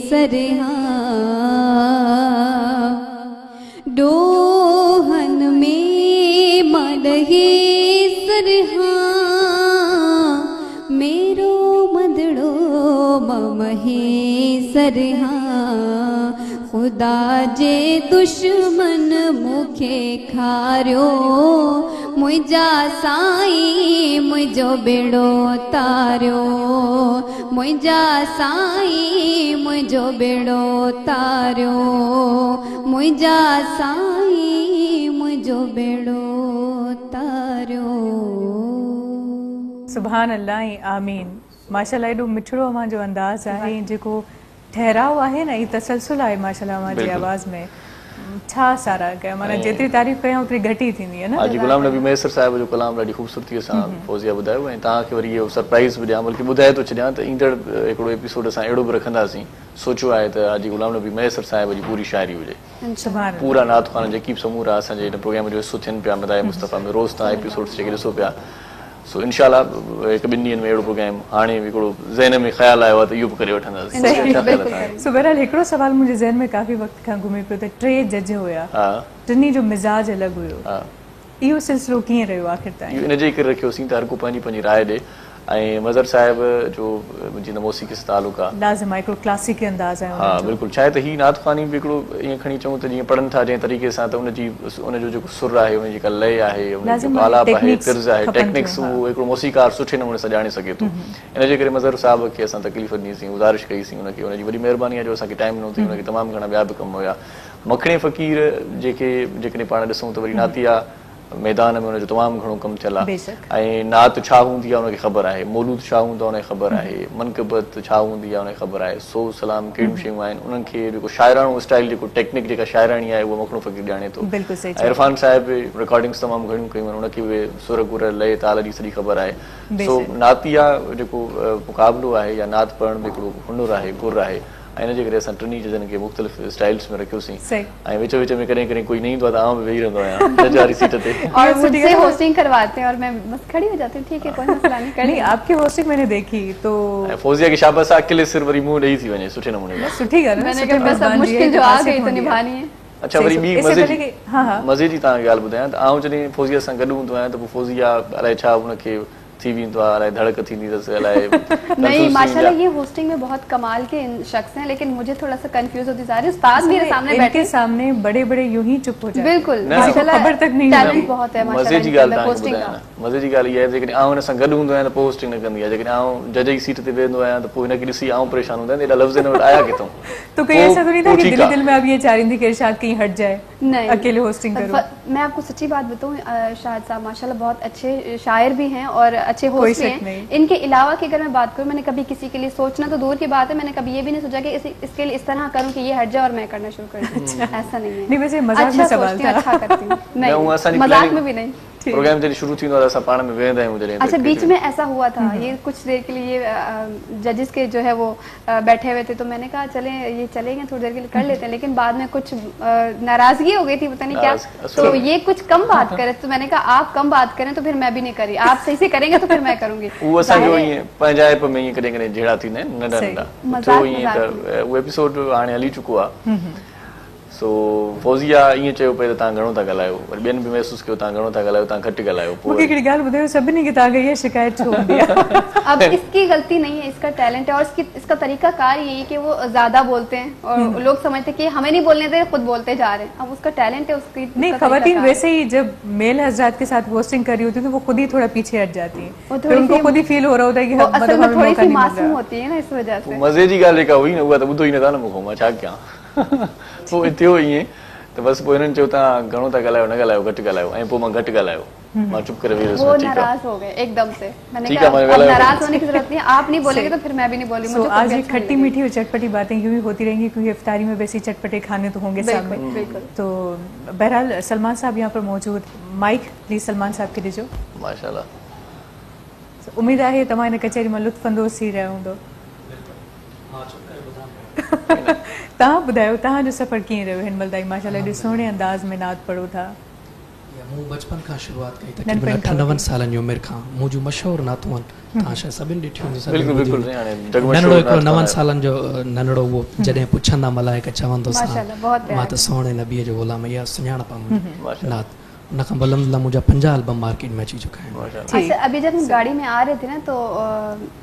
सरहा डोहन में मदहे सरहा मेरो मदड़ो ममहे सरहा खुदा जे दुश्मन मुखे खारियो मुझा साईं मुझो बेड़ो तारियो मुझा साईं मुझो बेड़ो तारियो मुझा साईं मुझो बेड़ो तारियो सुभान अल्लाह ऐं आमीन माशाल्लाह एॾो मिठड़ो अव्हां जो अंदाज़ आहे जेको ठहराव आहे न ई तसलसल आहे माशाल्लाह अव्हां जी आवाज़ में छा सारा कया माना जेतिरी तारीफ़ कयां ओतिरी घटि ई थींदी आहे न हाजी गुलाम नबी मैसर साहिब जो कलाम ॾाढी ख़ूबसूरतीअ सां फौज़िया ॿुधायो ऐं तव्हांखे वरी इहो सरप्राइज़ बि ॾियां बल्कि ॿुधाए थो छॾियां त ईंदड़ हिकिड़ो एपिसोड असां अहिड़ो बि रखंदासीं सोचियो आहे त हाजी गुलाम नबी मैसर साहिब जी पूरी शाइरी हुजे पूरा नात ख़ान जेकी बि समूरा असांजे हिन प्रोग्राम जो हिसो थियनि पिया मदाए मुस्तफ़ा में रोज़ तव्हां एपिसोड्स जेके ॾिसो पिया सो इंशाल्लाह हिकु ॿिनि ॾींहंनि में अहिड़ो प्रोग्राम हाणे हिकिड़ो ज़हन में ख़्यालु आयो आहे त इहो बि करे वठंदासीं सो बहरहाल हिकिड़ो सवाल मुंहिंजे ज़हन में काफ़ी वक़्त खां घुमे पियो त टे जज हुया टिनी जो मिज़ाज अलॻि हुयो इहो सिलसिलो कीअं रहियो आख़िर ताईं इन जे करे रखियोसीं त हर को पंहिंजी पंहिंजी राय ॾे ऐं मज़र साहिब जो मुंहिंजी न मौसीक़ी सां तालुक़ आहे लाज़िम आहे हिकिड़ो क्लासिकी अंदाज़ आहे हा बिल्कुलु छा आहे त हीअ नात ख़ानी बि हिकिड़ो ईअं खणी चऊं त जीअं पढ़नि था जंहिं तरीक़े सां त उनजो जेको सुर आहे उनजी जेका लय आहे उनजो आलाप आहे तिर्ज़ आहे टेक्निक्स उहो हिकिड़ो मौसीक़ार सुठे नमूने सां ॼाणे सघे थो इन जे करे मज़र साहिब खे असां तकलीफ़ ॾिनीसीं गुज़ारिश कईसीं उनखे उनजी वॾी महिरबानी आहे जो असांखे टाइम ॾिनो अथई उनखे तमामु घणा ॿिया बि कम हुया मखणे फ़क़ीर जेके जेकॾहिं पाण ॾिसूं त वरी नातिया मैदान में उनजो तमामु घणो कमु थियल आहे ऐं नात छा हूंदी आहे उनखे ख़बर आहे मौलूद छा हूंदो आहे उनखे ख़बर आहे मनक़बत छा हूंदी आहे उनखे ख़बर आहे सो सलाम कहिड़ियूं शयूं आहिनि उन्हनि खे जेको शाइराणो स्टाइल जेको टेक्निक जेका शाइराणी आहे उहा मखणो फ़क़ीर ॼाणे थो इरफान साहिब रिकॉर्डिंग्स तमामु घणियूं कयूं आहिनि उनखे उहे सुर गुर लय ताल जी सॼी ख़बर आहे सो नातिया जेको मुक़ाबिलो आहे या नात पढ़ण में हिकिड़ो हुनुर आहे गुर आहे ऐं इन जे करे असां टिनी जजनि खे मुख़्तलिफ़ स्टाइल्स में रखियोसीं ऐं विच विच में कॾहिं कॾहिं कोई न ईंदो आहे त आउं बि वेही रहंदो आहियां जज वारी सीट ते और मुझसे होस्टिंग करवाते हैं और मैं बस खड़ी हो जाती हूँ ठीक है कोई मसला नहीं कहीं आपकी होस्टिंग मैंने देखी तो फौजिया की शाबाश अकेले सिर वरी मुंह ॾेई थी वञे सुठे नमूने सुठी ॻाल्हि मैंने तो बस अब मुश्किल जो आ गई तो निभानी है अच्छा वरी ॿी मज़े जी तव्हांखे ॻाल्हि ॿुधायां त आउं जॾहिं फौजिया सां गॾु हूंदो आहियां त पोइ फौजिया अलाए छा उनखे थी वेंदो आहे अलाए धड़क थींदी अथसि अलाए नहीं माशाल्लाह ये होस्टिंग में बहुत कमाल के शख्स हैं लेकिन मुझे थोड़ा सा कंफ्यूज होती जा रही है उस्ताद मेरे सामने बैठे इनके सामने बड़े बड़े यूं ही चुप हो जाते बिल्कुल माशाल्लाह खबर तक नहीं टैलेंट बहुत है मज़े जी ॻाल्हि तव्हांखे ॿुधायां मज़े जी ॻाल्हि इहा आहे जेकॾहिं आउं हिन सां गॾु हूंदो आहियां त पोइ होस्टिंग न कंदी आहे जेकॾहिं आउं जज जी सीट ते वेहंदो आहियां त पोइ हिनखे ॾिसी आउं परेशान हूंदा आहिनि एॾा लफ़्ज़ हिन वटि आया किथां तो कहीं ऐसा तो नहीं था कि दिल दिल में अब ये चाह रही थी कि इरशाद कहीं हट जाए नहीं अकेले होस्टिंग करो मैं आपको सच्ची बात बताऊं शाहिद साहब माशाल्लाह बहुत अच्छे शायर भी हैं और अच्छे होस्ट भी हैं। इनके अलावा की अगर मैं बात करूँ, मैंने कभी किसी के लिए सोचना तो दूर की बात है, मैंने कभी ये भी नहीं सोचा कि इसके लिए इस तरह करूँ कि ये हट जाए और मैं करना शुरू कर दूँ। ऐसा नहीं है। नहीं, वैसे मजाक में सवाल था। अच्छा करती हूँ, नहीं मजाक में भी नहीं। प्रोग्राम जॾहिं शुरू थींदो आहे असां पाण में वेहंदा आहियूं जॾहिं। अच्छा, बीच में ऐसा हुआ था, ये कुछ देर के लिए जजेस के जो है वो बैठे हुए थे, तो मैंने कहा चलें ये चलेंगे थोड़ी देर के लिए कर लेते हैं, लेकिन बाद में कुछ नाराजगी हो गई थी, पता नहीं क्या, तो ये कुछ कम बात करे, तो मैंने कहा आप कम बात करें तो फिर मैं भी नहीं करी, आप सही से करेंगे तो फिर मैं करूंगी। वो असांजो ईअं पंहिंजाइप में ईअं कॾहिं कॾहिं जहिड़ा थींदा आहिनि नंढा नंढा, तो ईअं त उहो एपिसोड हाणे हली चुको आहे। सो फौजिया ईअं चयो पे त तव्हां घणो था ॻाल्हायो, वरी ॿियनि बि महसूसु कयो तव्हां घणो था ॻाल्हायो, तव्हां घटि ॻाल्हायो। मूंखे हिकिड़ी ॻाल्हि ॿुधायो, सभिनी खे तव्हांखे इहा शिकायत छो हूंदी आहे? अब इसकी गलती नहीं है, इसका टैलेंट है, और इसका तरीका कार यही है कि वो ज्यादा बोलते हैं और लोग समझते हैं कि हमें नहीं बोलने दे, खुद बोलते जा रहे हैं। अब उसका टैलेंट है, उसकी नहीं। खवातीन वैसे ही जब मेल हजरात के साथ होस्टिंग कर रही होती है तो वो खुद ही थोड़ा पीछे हट जाती है, फिर उनको खुद ही फील हो रहा होता है कि असल में थोड़ी सी मासूम होती है ना, इस वजह से। मजे जी ॻाल्हि जेका हुई न उहा त ॿुधो ई नथा न मूंखां, मां छा कयां। पोइ थियो ईअं त बसि पोइ हिननि चयो तव्हां घणो था ॻाल्हायो, न ॻाल्हायो, घटि ॻाल्हायो, ऐं पोइ मां घटि ॻाल्हायो, मां चुप करे वेही रहियुसि। वो नाराज हो गए एकदम से, मैंने कहा अब नाराज होने की जरूरत नहीं है, आप नहीं बोलेंगे तो फिर मैं भी नहीं बोलूंगी। मुझे आज खट्टी मीठी और चटपटी बातें यूं ही होती रहेंगी, क्योंकि इफ्तारी में वैसे चटपटे खाने तो होंगे सामने। तो बहरहाल सलमान साहब यहाँ पर मौजूद, माइक प्लीज सलमान साहब के ॾिजो। माशाल्लाह, उम्मीद है तव्हां हिन कचहरी में लुत्फ अंदोज़ थी रहिया हूंदो। तव्हां ॿुधायो तव्हांजो सफ़र कीअं रहियो हिन महिल ताईं? माशाल्लाह एॾे सुहिणे अंदाज़ में नात पढ़ो था। मूं बचपन खां शुरूआत कई, तक़रीबन 98 सालनि जी उमिरि खां। मुंहिंजूं मशहूरु नातूं आहिनि, तव्हां शायदि सभिनी ॾिठियूं हूंदियूं। नंढड़ो हिकिड़ो 9 सालनि जो नंढड़ो, उहो जॾहिं पुछंदा मलाइका चवंदोसि मां त सोणे नबीअ जो ग़ुलाम, इहा सुञाणप आहे नात। उनखां बुलंद मुंहिंजा 50 एल्बम मार्केट में अची चुका आहिनि। अच्छा, अभी जब हम गाड़ी में आ रहे थे ना तो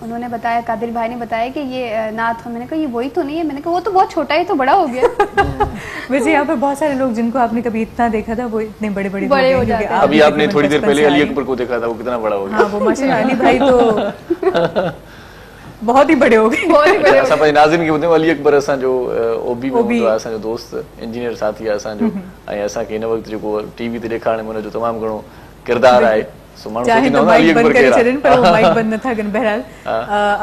उन्होंने बताया, कादिर भाई ने बताया कि ये नात, मैंने कहा ये वही तो नहीं है, मैंने कहा वो तो बहुत छोटा है, तो बड़ा हो गया। वैसे यहाँ पर बहुत सारे लोग जिनको आपने कभी इतना देखा था वो इतने बड़े बड़े हो जाते हैं। अभी आपने थोड़ी देर पहले अली अकबर को देखा था, वो कितना बड़ा हो गया। हाँ, वो माशाल्लाह अली भाई तो बहुत ही बड़े हो गए, बहुत ही बड़े। असां पंहिंजे नाज़िन खे ॿुधायूं, अली अकबर असांजो ओबी में हूंदो आहे, असांजो दोस्त इंजीनियर साथी आहे असांजो, ऐं असांखे हिन वक़्तु जेको टीवी ते ॾेखारण में हुनजो तमामु घणो किरदारु आहे। सो माण्हू चाहे तो माइक बंद करे छॾनि पर वो माइक बंद नथा कनि। बहरहाल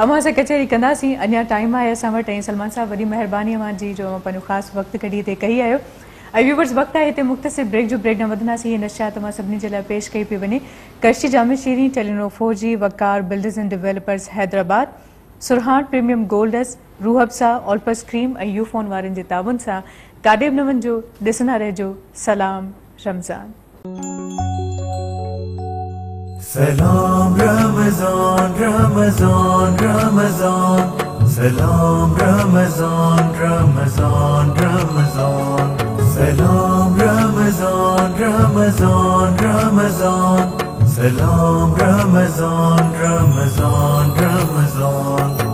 अमां सां कचहरी कंदासीं, अञा टाइम आहे असां वटि। ऐं सलमान साहब वॾी महिरबानी अमां जी जो पंहिंजो ख़ासि वक़्तु कढी हिते कई आहियो। ऐं व्यूवर्स, वक़्तु आहे हिते मुख़्तसिर ब्रेक जो, ब्रेक न वधंदासीं। हीअ नशियात तव्हां सभिनी जे लाइ पेश कई पई वञे। Qarshi Jam-e Shirin, Telenor 4G, Waqar builders and developers Hyderabad, Surhan premium golds, Rooh Afza, ऑल्पस cream ऐं यूफोन वारनि जे ताबुन सां काॾे बि न वञिजो, ॾिसंदा रहिजो सलाम रमज़ान। सलाम रमज़ान रमज़ान रमज़ान, सलाम रमज़ान रमज़ान रमज़ान, सलाम रमज़ान रमज़ान रमज़ान, सलाम रमज़ान रमज़ान रमज़ान।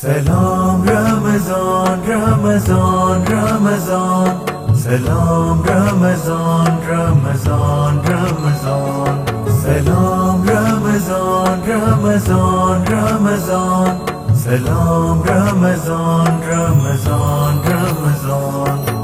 सलाम रमज़ान रमज़ान रमज़ान, सलाम रमज़ान रमज़ान रमज़ान, सलाम रमज़ान रमज़ान रमज़ान, सलाम रमज़ान रमज़ान रमज़ान।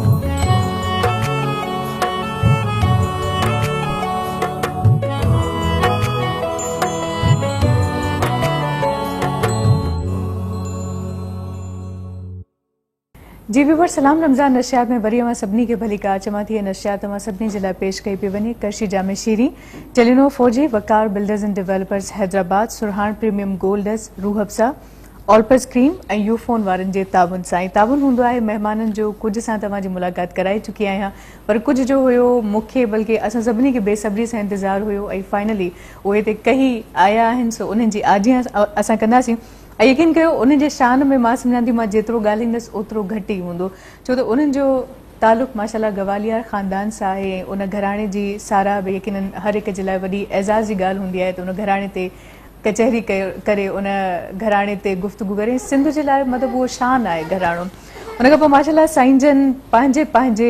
जी व्यूवर, सलाम रमज़ान नशियात में वरी अवां सभिनी खे भली कार चवां थी। नशियात अवां सभिनी जे लाइ पेश कई पई वञे। Qarshi Jam-e Shirin, Telenor 4G, Waqar builders and developers Hyderabad, Surhan premium golds, Rooh Afza, ऑल्पस cream ऐं यूफोन वारनि जे ताबुन सां। ऐं ताबुन हूंदो आहे महिमाननि जो। कुझु सां तव्हांजी मुलाक़ात कराए चुकी आहियां, पर कुझु जो हुयो मूंखे बल्कि असां सभिनी खे बेसब्री सां इंतज़ारु हुयो, ऐं फाइनली उहे हिते कही आया आहिनि। सो उन्हनि जी आजियां असां कंदासीं। ऐं यकीन कयो, उन जे शान में मां सम्झां थी, मां जेतिरो ॻाल्हाईंदसि ओतिरो घटि ई हूंदो, छो त उन्हनि जो तालुक़ माशाल्लाह गवालियार ख़ानदान सां आहे। ऐं उन घराणे जी साराह बि यकीनन हर हिक जे लाइ वॾी एज़ाज़ जी ॻाल्हि हूंदी आहे त उन घराणे ते कचहरी करे उन घराणे ते गुफ़्तगू करे। सिंध जे लाइ मतिलबु उहो शान आहे घराणो। उन खां पोइ माशाल्लाह साईं जन पंहिंजे पंहिंजे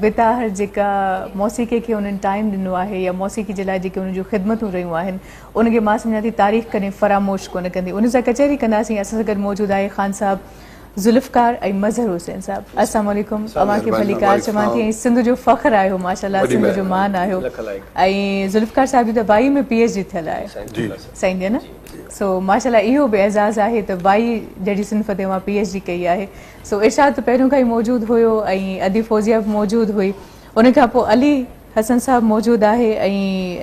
विताहर जेका मौसीक़ी खे उन्हनि टाइम ॾिनो आहे या मौसीक़ी जे लाइ जेके उन जूं ख़िदमतूं रहियूं आहिनि उनखे मां सम्झां थी तारीख़ कॾहिं फरामोश कोन कंदी। उन सां कचहरी कंदासीं। असां सां गॾु मौजूदु आहे ख़ान साहिबु ज़ुल्फ़कार ऐं मज़हर हुसैन साहिबु। अस्सलाम वालेकुम। अव्हांखे भली कार चवां थी। ऐं सिंध जो फ़ख्रु आहियो माशाअल्लाह, सिंध जो मान आहियो। ऐं ज़ुल्फ़कार साहिब जी त बाई में PhD थियल आहे साईं जी न। सो माशाअल्लाह इहो बि एज़ाज़ आहे त बाई जहिड़ी सिन्फ़ ते मां PhD कई आहे। सो इरशाद त पहिरियों खां ई मौजूदु हुयो ऐं अदी फ़ौज़िया बि मौजूदु हुई। उन खां पोइ अली हसन साहिबु मौजूदु आहे ऐं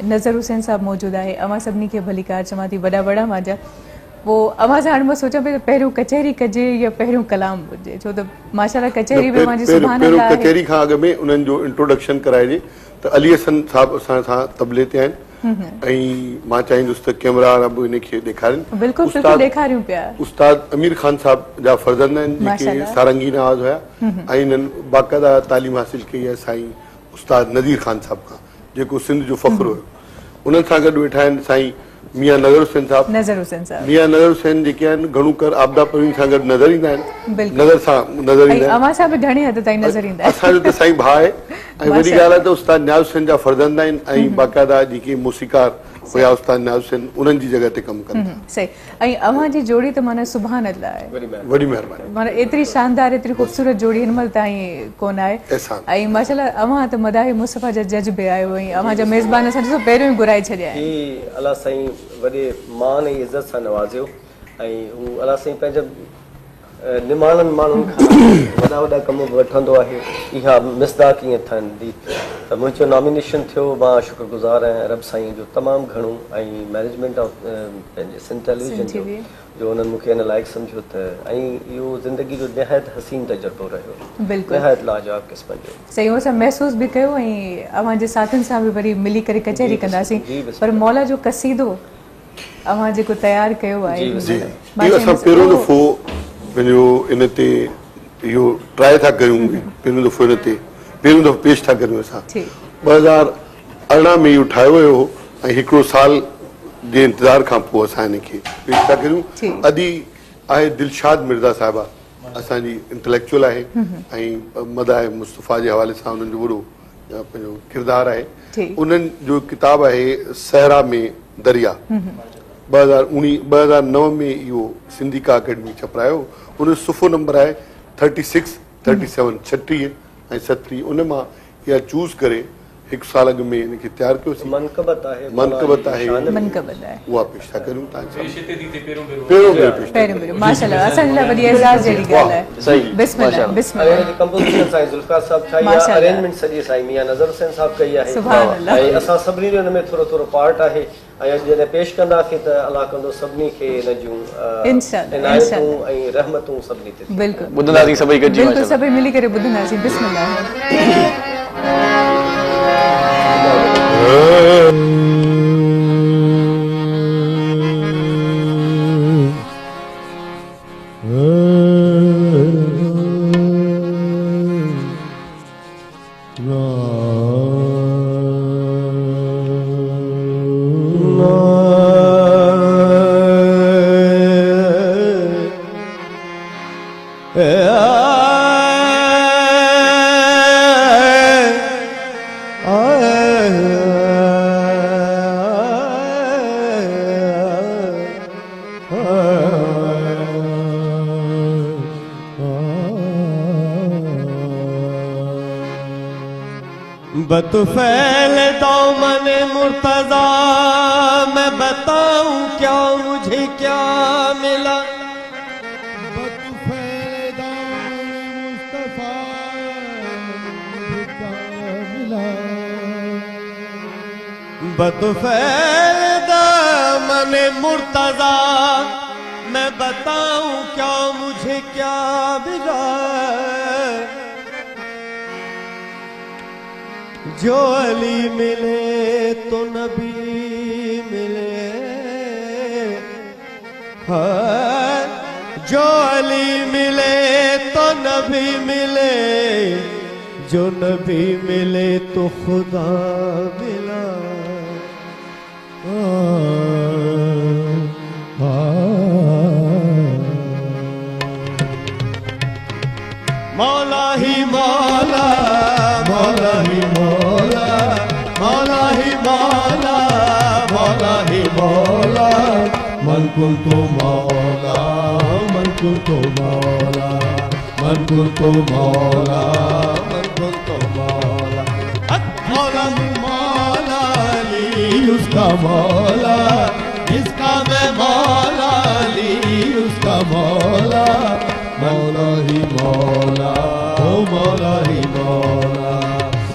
नज़र हुसैन साहिबु मौजूदु आहे। अवां सभिनी खे भली कार चवां थी, वॾा वॾा मुंहिंजा। पोइ अवां सां हाणे मां सोचां पई त पहिरियों कचहरी कजे या पहिरियों कलाम हुजे, छो त माशाअल्लाह कचहरी बि मुंहिंजी सुभाणे आहे। कचहरी खां अॻु में उन्हनि जो इंट्रोडक्शन कराइजे त अली हसन साहिबु असां सां तबले ते आहिनि ऐं मां चाहींदुसि त कैमरा वारा बि इनखे ॾेखारनि। बिल्कुलु बिल्कुलु ॾेखारियूं पिया। उस्ताद अमीर ख़ान साहिब जा फर्ज़ंद आहिनि जेके सारंगीन आवाज़ हुया ऐं हिननि बाक़ाइदा तालीम हासिल कई आहे साईं उस्ताद नज़ीर ख़ान साहिब खां, जेको सिंध जो फ़ख्रु हुयो। उन्हनि सां गॾु वेठा आहिनि साईं मियां नज़र हुसैन साहिबु। मियां नज़र हुसैन जेके आहिनि घणो कर आबदा परवीन सां गॾु नज़र ईंदा आहिनि। नज़र सां नज़र ईंदा आहिनि। असांजो त साईं भाउ आहे। ऐं वॾी ॻाल्हि आहे त उस्ताद न्याज़ हुसैन जा फर्ज़ंद आहिनि ऐं बाक़ाइदा जेके मूसीकार हुया उस्ताद न्याज़ हुसैन उन्हनि जी जॻह ते कमु कनि था। सही। ऐं अव्हां जी जोड़ी त माना सुभाणे अल्लाह आहे, वॾी महिरबानी। माना एतिरी शानदार एतिरी ख़ूबसूरत जोड़ी हिन महिल ताईं कोन आहे। ऐं माशाअल्लाह अव्हां त मदाही मुस्तफ़ा जा जज बि आहियो ऐं अव्हां जा मेज़बान असां ॾिसो पहिरियों ई घुराए छॾिया आहिनि। अलाह साईं वॾे मान ऐं इज़त सां नवाज़ियो ऐं हू अलाह साईं पंहिंजा निमाणनि माण्हुनि खां वॾा वॾा कम बि वठंदो आहे। इहा मिसदाक ईअं ठहंदी त मुंहिंजो नॉमिनेशन थियो। मां शुक्रगुज़ार आहियां रब साईं जो तमामु घणो ऐं मैनेजमेंट ऑफ पंहिंजे सिंध टेलीविज़न जो उन्हनि मूंखे इन लाइक़ु सम्झो त ऐं इहो ज़िंदगी जो निहायत हसीन तजुर्बो रहियो, निहायत लाजवाब क़िस्म जो। सही असां महसूसु बि कयो ऐं अव्हां जे साथियुनि सां बि वरी मिली करे कचहरी कंदासीं। पर मौला जो क़सीदो अव्हां जेको तयारु कयो आहे असां पहिरियों दफ़ो पंहिंजो इन ते इहो ट्राए था कयूं, पहिरियों दफ़ो इन ते पहिरियों दफ़ो पेश था करियूं। असां 2018 में इहो ठाहियो वियो हो ऐं हिकिड़ो साल जे इंतज़ार खां पोइ असां हिनखे पेश था करियूं। अदी आहे दिलशाद मिर्ज़ा साहिबा, असांजी इंटलेक्चुअल आहे ऐं मदाह मुस्तफ़ा जे हवाले सां उन्हनि जो वॾो पंहिंजो किरदारु आहे। उन्हनि जो किताबु आहे सहरा में दरिया। 2009 में इहो सिंधी का अकेडमी छपायो। उन सुफ़ो नंबर आहे 36, 37, 36 ऐं 37। उन मां इहा चूज़ करे हिकु साल अॻु में हिनखे तयारु कयोसीं। मनक़बत आहे उहा पेश था करियूं तव्हां पहिरियों माशाअल्लाह असांजे लाइ वॾी एज़ाज़ जहिड़ी ॻाल्हि आहे। सही बिस्मिल्लाह बिस्मिल्लाह। कंपोज़िशन साईं ज़ुल्फ़कार साहिब ठाही आहे, अरेंजमेंट सॼी साईं मियां नज़र हुसैन साहिब कई आहे। सुभान अल्लाह। ऐं असां सभिनी जो हिन में थोरो थोरो पार्ट आहे ऐं अॼु जॾहिं पेश कंदासीं त अलाह कंदो सभिनी खे हिन जूं इनायतूं ऐं रहमतूं सभिनी ते बिल्कुलु ॿुधंदासीं सभई गॾिजी बिल्कुलु सभई मिली करे ॿुधंदासीं। बिस्मिल्लाह। बतफैल दामन मुर्तज़ा मैं बताऊं क्या मुझे क्या मिला। बतफैल दामन मुस्तफा मुझे क्या मिला। बतफैल दामन मुर्तज़ा मैं बताऊं क्या मुझे क्या मिला। जो अली मिले तो नबी मिले, हाँ जो अली मिले तो नबी मिले, जो नबी मिले तो खुदा मिला। मौला ही मौला कुंतु मौला मन कुंतु मौला मन कुंतु मौला मन कुंतु मौला मौला ही मौला अली उसका मौला जिसका मैं मौला अली उसका मौला मौला ही मौला ओ मौला ही मौला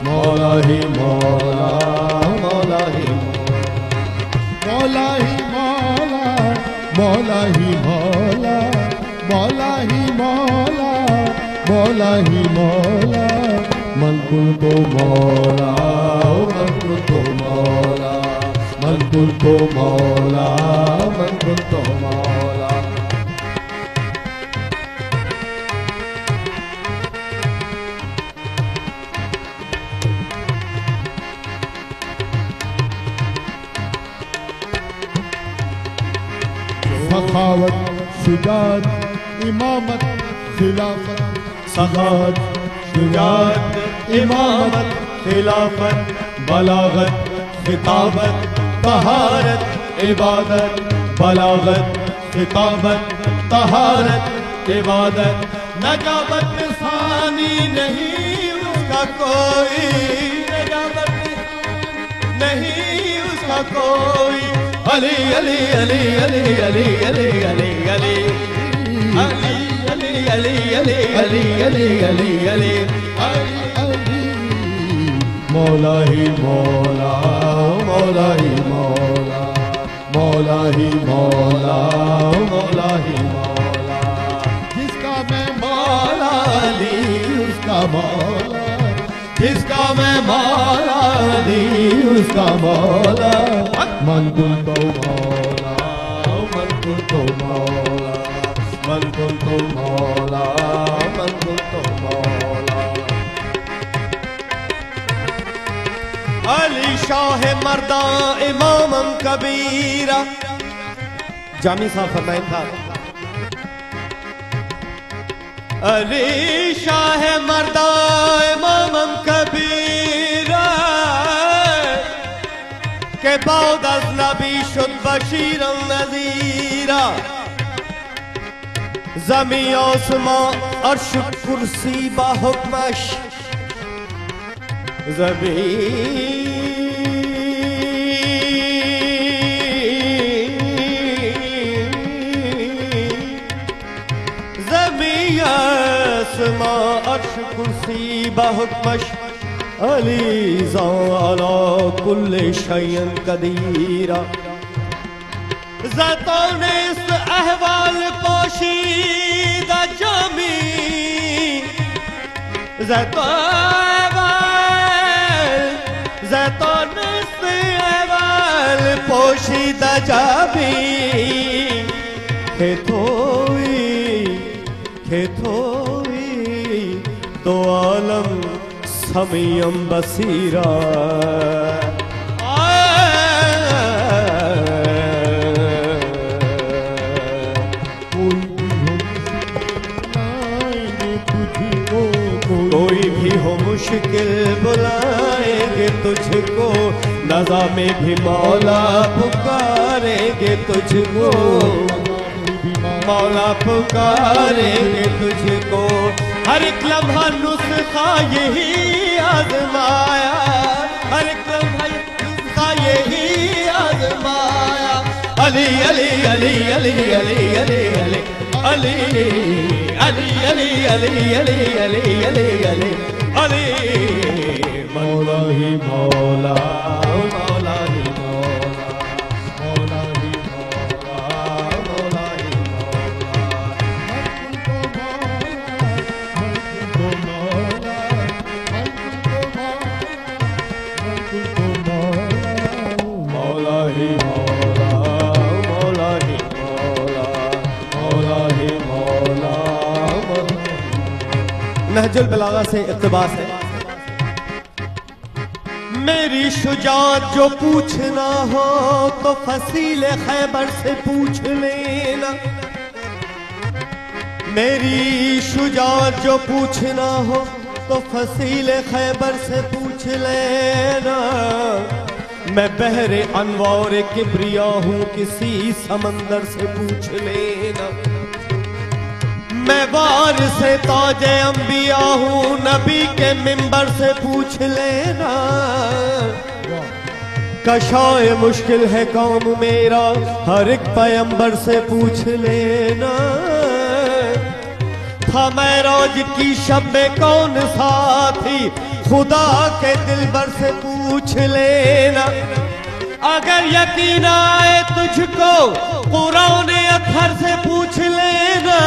मौला ही मौला मौला ही मौला ही मौला मौला ही मौला मौला ही मौला मौला ही मौला मन कुंतु मौला मन कुंतु मौला मन कुंतु मौला मन कुंतु मौला सखावत शुजात इमामत खिलाफत सखावत शुजात इमामत खिलाफत बलागत खिताबत तहारत इबादत बलागत खिताबत तहारत इबादत नजाबत सानी नहीं उसका कोई नजाबत नहीं उसका कोई अली अली अली अली अली अली अली अली अली अली अली अली अली अली अली अली अली मौला ही मौला मौला ही मौला मौला ही मौला मौला ही मौला जिसका मैं मौला अली उसका मौला जिसका मैं मौला अली उसका मौला मन कुंतु मौला मन कुंतु मौला मन कुंतु मौला मन कुंतु मौला अली शाह मर्दा इमामम कबीरा जामी साहब फरमाइन था अली शाह मर्दा इमामम कबीरा के बाद अज नबी शुद बशीरम नज़ीरा ज़मी आसमां अर्श कुर्सी बाहुक्मश ज़मी आसमां अर्श कुर्सी बाहुक्मश अली ज़ाला कुल्ले शयन कदीरा ज़तौन इस अहवाल पोशीदा जामी ज़तौन इस अहवाल पोशीदा जामी खेतोई तो आलम समियम बसीरा कोई भी हो मुश्किल बुलाएंगे तुझको नज़ा में भी मौला पुकारेंगे तुझको मौला पुकारेंगे तुझको हर एक लम्हा नुस्खा यही आजमाया हर एक लम्हा नुस्खा यही आजमाया अली अली अली अली अली अली अली अली अली अली अली अली अली अली अली अली मौला ही मौला मौला ही मौला मौला ही मौला मौला ही मौला ही मौला मौला ही मौला मौला ही मौला नहजुल बलागा से इक़्तिबास है मेरी शुजात जो पूछना हो तो फसील खैबर से पूछ लेना मेरी शुजात जो पूछना हो तो फसील खैबर से पूछ लेना मैं बहरे अनवार किब्रिया हूँ किसी समंदर से पूछ लेना। मैं वार से ताजे अंबिया हूँ नबी के मिंबर से पूछ लेना। कशाए मुश्किल है काम मेरा हर एक पैगंबर से पूछ लेना। था मैं रोज की शब में कौन साथी खुदा के दिलबर से पूछ लेना। अगर यकीन आए तुझको कुरान अत्थर से पूछ लेना।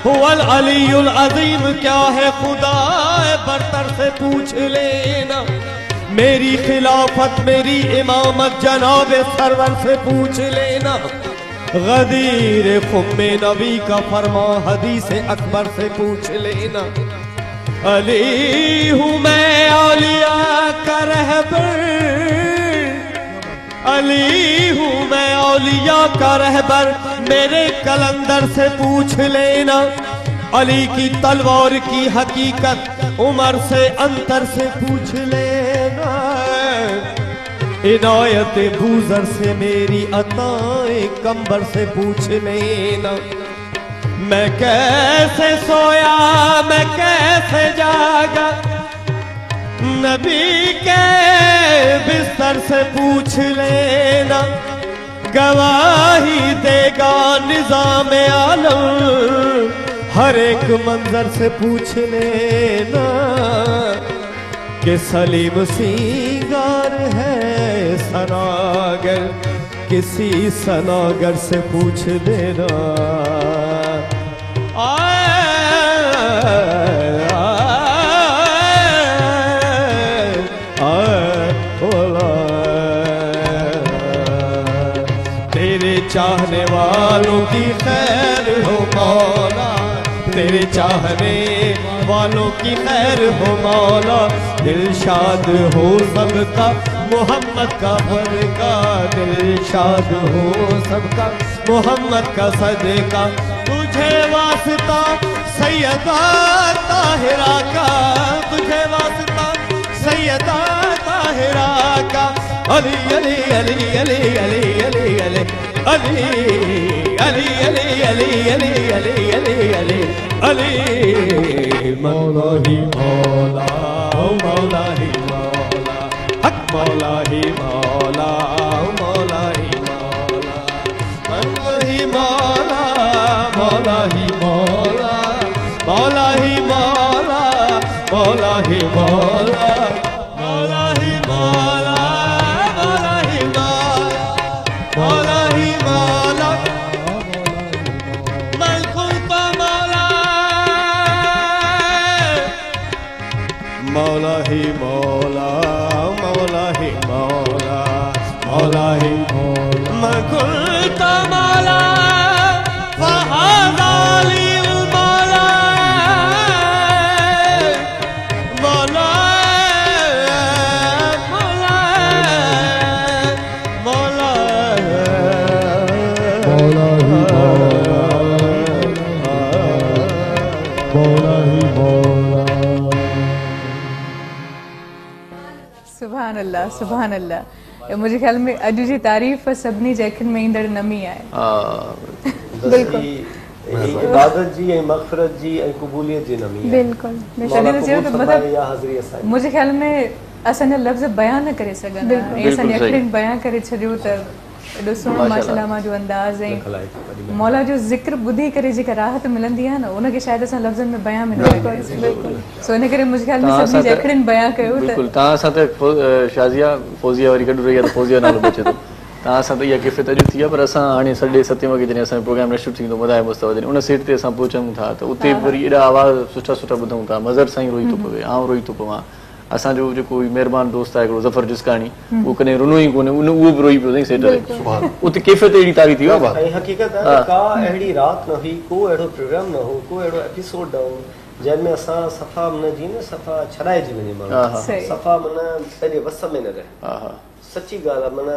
हुवल अलीयुल अज़ीम क्या है खुदा बरतर से पूछ लेना। मेरी खिलाफत मेरी इमामत जनाब सरवर से पूछ लेना। गदीर खुम्मे नबी का फरमा हदीस अकबर से पूछ लेना। अली हूँ मैं औलिया का रहबर। अली हूँ मैं औलिया का रहबर मेरे कलंदर से पूछ लेना। अली की तलवार की हकीकत उमर से अंतर से पूछ लेना। इनायत बूजर से मेरी अताए कंबर से पूछ लेना। मैं कैसे सोया मैं कैसे जागा नबी के बिस्तर से पूछ लेना। गवाही देगा निजाम आलम हर एक मंजर से पूछ लेना। कि सलीम सिंगार है सनागर किसी सनागर से पूछ लेना। तेरे चाहने वालों की खैर हो मौला। तेरे चाहने वालों की खैर हो मौला। दिलशाद हो सबका मोहम्मद का फरका। दिलशाद हो सबका मोहम्मद का सदका। तुझे वास्ता सैयदा ताहिरा का। तुझे वास्ता सैयदा ताहिरा का। अली अली अली अली अली अली अली अली अली अली अली अली अली अली अली अली मौला ही मौला मौला ही मौला हक मौला ही मौला मौला ही मौला मौला ही मौला मौला ही मौला मौला ही मौला मौला ही मौला मौला ही मौला मौला ही मौला मौला ही मौला मौला ही मौला मौला ही मौला मौला ही मौला मैं खुलता मौला फहाज़ा अली मौला मौला मौला मौला मौला ही मौला ही मौला। सुभान अल्लाह सुभान अल्लाह। मुझे ख्याल में अॼु जी तारीफ़ सभिनी जे अखियुनि में ईंदड़ नमी आहे। बिल्कुल इबादत जी ऐं मग़फ़िरत जी ऐं क़बूलियत जी नमी आहे। बिल्कुल मतलब मुझे ख्याल में असांजा लफ़्ज़ बयान न करे सघंदा। असांजी अखियुनि बयान करे छॾियो त एॾो सुहिणो माशाअल्लाह जो अंदाज़ ऐं मौला जो ज़िक्र ॿुधी करे जेका राहत मिलंदी आहे न उनखे शायदि असां लफ़्ज़नि में बयान में न करे सघूं। सो इन करे मुंहिंजे ख्याल में सभिनी जे अखियुनि बयान कयो। बिल्कुल तव्हां सां त शाज़िया फौज़िया वरी गॾु रही आहे त फौज़िया नालो बचे थो। तव्हां सां त इहा कैफ़ियत अॼु थी आहे पर असां हाणे 7:30 वॻे जॾहिं असांजो प्रोग्राम शुरू थींदो मदाए मुस्तफ़ा जॾहिं उन सेट ते असां पहुचूं था त उते वरी एॾा आवाज़ सुठा सुठा ॿुधूं था। मज़र सां ई रोई थो पवे आउं रोई थो पवां। असांजो जेको महिरबान दोस्त आहे हिकिड़ो ज़फ़र जिस्कानी उहो कॾहिं रुनो ई कोन्हे उहो बि रोई पियो अथई सेट ते। उते कैफ़ियत अहिड़ी तारी थी आहे। हक़ीक़त आहे का अहिड़ी राति न हुई को अहिड़ो प्रोग्राम न हो को अहिड़ो एपिसोड न हो जंहिंमें असां सफ़ा मन जी न सफ़ा छॾाइजी वञे माण्हू सफ़ा मन पंहिंजे वस में न रहे। सची ॻाल्हि आहे माना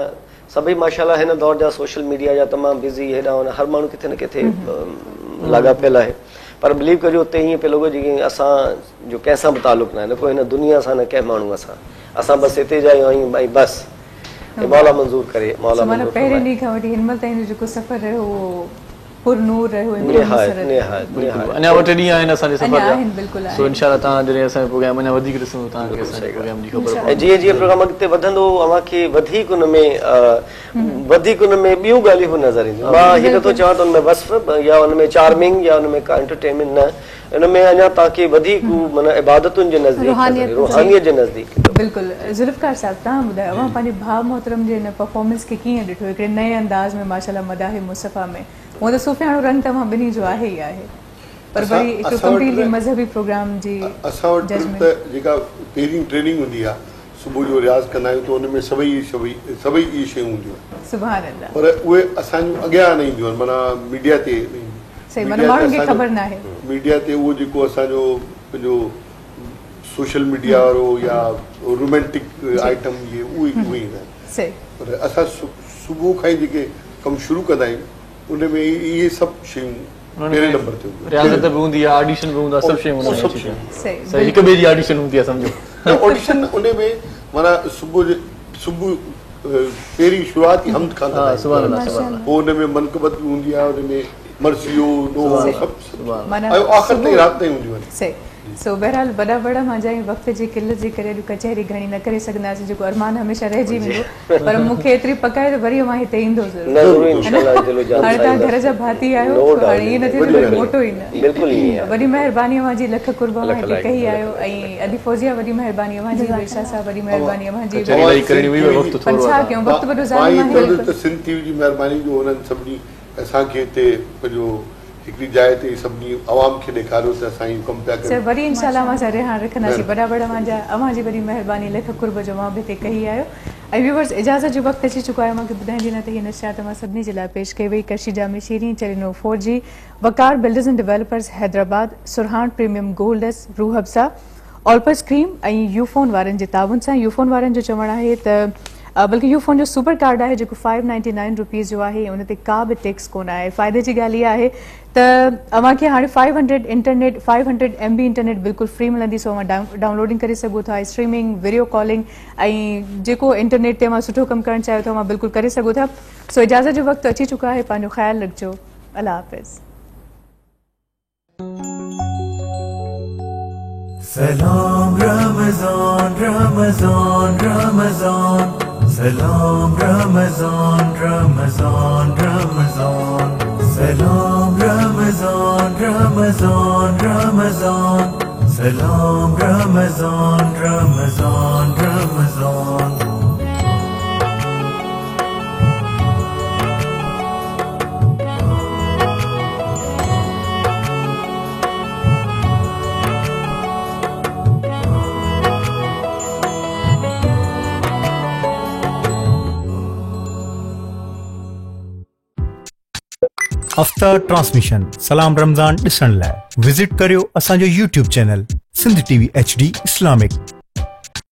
सभई माशाअल्लाह हिन दौर जा सोशल मीडिया जा तमामु बिज़ी हेॾा होॾा हर माण्हू किथे न किथे लाॻापियल आहे। पर बिलीव करियो उते हीअं पियो लॻो जीअं असांजो कंहिंसां बि तालुक़ु न आहे न को हिन दुनिया सां न कंहिं माण्हूअ सां। असां बसि हिते जा आहियूं ऐं बसि मौला मंज़ूर करे मौला माना पहिरें ॾींहं खां वठी हिन महिल ताईं जो जेको सफ़र रहियो उहो पुरनूर रहियो अञा ॿ टे ॾींहं आहिनि असांजे सफ़र जा सो इंशाअल्लाह तव्हां जॾहिं असांजो प्रोग्राम अञा वधीक ॾिसूं तव्हांखे असांजे प्रोग्राम जी ख़बर ऐं जीअं जीअं प्रोग्राम अॻिते वधंदो अव्हांखे वधीक उन में ॿियूं ॻाल्हियूं बि नज़र ईंदियूं मां हीअ नथो चवां त उन में वस्फ़ या उन में चार्मिंग या उन में का एंटरटेनमेंट न इन में अञा तव्हांखे वधीक माना इबादतुनि जे नज़दीक रूहानियत जे नज़दीक बिल्कुलु ज़ुल्फ़कार साहब तव्हां ॿुधायो अव्हां पंहिंजे भाउ मोहतरम जे हिन परफॉर्मेंस खे कीअं ॾिठो हिकिड़े नए अंदाज़ में माशाल्लाह मदाह मुस्तफ़ा में हूअं त सुफ़ियानो रंग तव्हां ॿिन्ही जो आहे ई आहे पर वरी हिकु कंप्लीटली मज़हबी प्रोग्राम जी असां वटि त जेका पहिरीं ट्रेनिंग हूंदी आहे सुबुह जो रियाज़ कंदा आहियूं त उन में सभई इहे शयूं हूंदियूं सुभान अल्लाह पर उहे असांजूं अॻियां न ईंदियूं आहिनि माना मीडिया ते सही माना माण्हुनि खे ख़बर न आहे मीडिया ते उहो जेको असांजो पंहिंजो सोशल मीडिया वारो या रोमांटिक आइटम इहे उहे ईंदा आहिनि पर असां सुबुह खां ई जेके कमु शुरू कंदा आहियूं उन में इहे सभु शयूं पहिरें नंबर ते रियाज़त बि हूंदी आहे ऑडिशन बि हूंदा सभु शयूं सही हिक ॿिए जी ऑडिशन हूंदी आहे सम्झो ऑडिशन उन में माना सुबुह पहिरीं शुरूआती हमद खां पोइ उन में मनक़बत बि हूंदी आहे उन में मर्सियो आख़िर ताईं राति ताईं हूंदियूं आहिनि सो बहरहाल वॾा वॾा मुंहिंजा वक़्त जी किल्लत जे करे कचहरी घणी न करे सघंदासीं जेको अरमान हमेशह रहिजी वेंदो पर मूंखे एतिरी पकाए त वरी मां हिते ईंदो हाणे तव्हां घर जा भाती आहियो हाणे ईअं न थिए मोटो ई न वॾी महिरबानी अव्हांजी लख कुर्ब मां हिते कई आहियो ऐं अदी फौजिया वॾी महिरबानी अव्हांजी बेशा साहब वॾी महिरबानी अव्हांजी छा कयूं वक़्तु वॾो सिंध टीवी जी महिरबानी जो उन्हनि सभिनी असांखे हिते पंहिंजो हिकिड़ी जाइ ते सभिनी आवाम खे ॾेखारियो त असां इहो कमु पिया कयूं वरी इंशाअल्लाह मां रिहान रखंदासीं वॾा वॾा मुंहिंजा अव्हांजी वॾी महिरबानी लख कुर्ब जो मां बि हिते कई आहियो ऐं व्यूवर्स इजाज़त जो वक़्तु अची चुको आहे मूंखे ॿुधाईंदी न त हीअ नशियात मां सभिनी जे लाइ पेश कई वई कशीजा में शीरीन चेलिनो 4G Waqar builders and developers Hyderabad Surhan premium golds Rooh Afza ऑल्पस cream ऐं यूफोन वारनि जे ताउन सां यूफोन वारनि जो चवणु आहे त बल्कि यूफोन जो सुपर कार्ड आहे जेको 599 रुपीज़ जो आहे उन ते का बि टैक्स कोन आहे फ़ाइदे जी ॻाल्हि इहा आहे त अव्हांखे हाणे 500 MB इंटरनेट बिल्कुलु फ्री मिलंदी सो अव्हां डाउनलोडिंग करे सघो था स्ट्रीमिंग वीडियो कॉलिंग ऐं जेको इंटरनेट ते अव्हां सुठो कमु करणु चाहियो था अव्हां बिल्कुलु करे सघो था सो इजाज़त जो वक़्तु अची चुका आहे पंहिंजो ख़्यालु रखिजो अल्लाह हाफ़िज़ सलाम रमज़ान रमज़ान रमज़ान सलाम रमज़ान रमज़ान रमज़ान सलाम रमज़ान रमज़ान रमज़ान सलाम रमज़ान रमज़ान रमज़ान अफ्तार ट्रांसमिशन सलाम रमज़ान ॾिसण लाइ विज़िट करियो असांजो YouTube channel Sindh TV HD Islamic.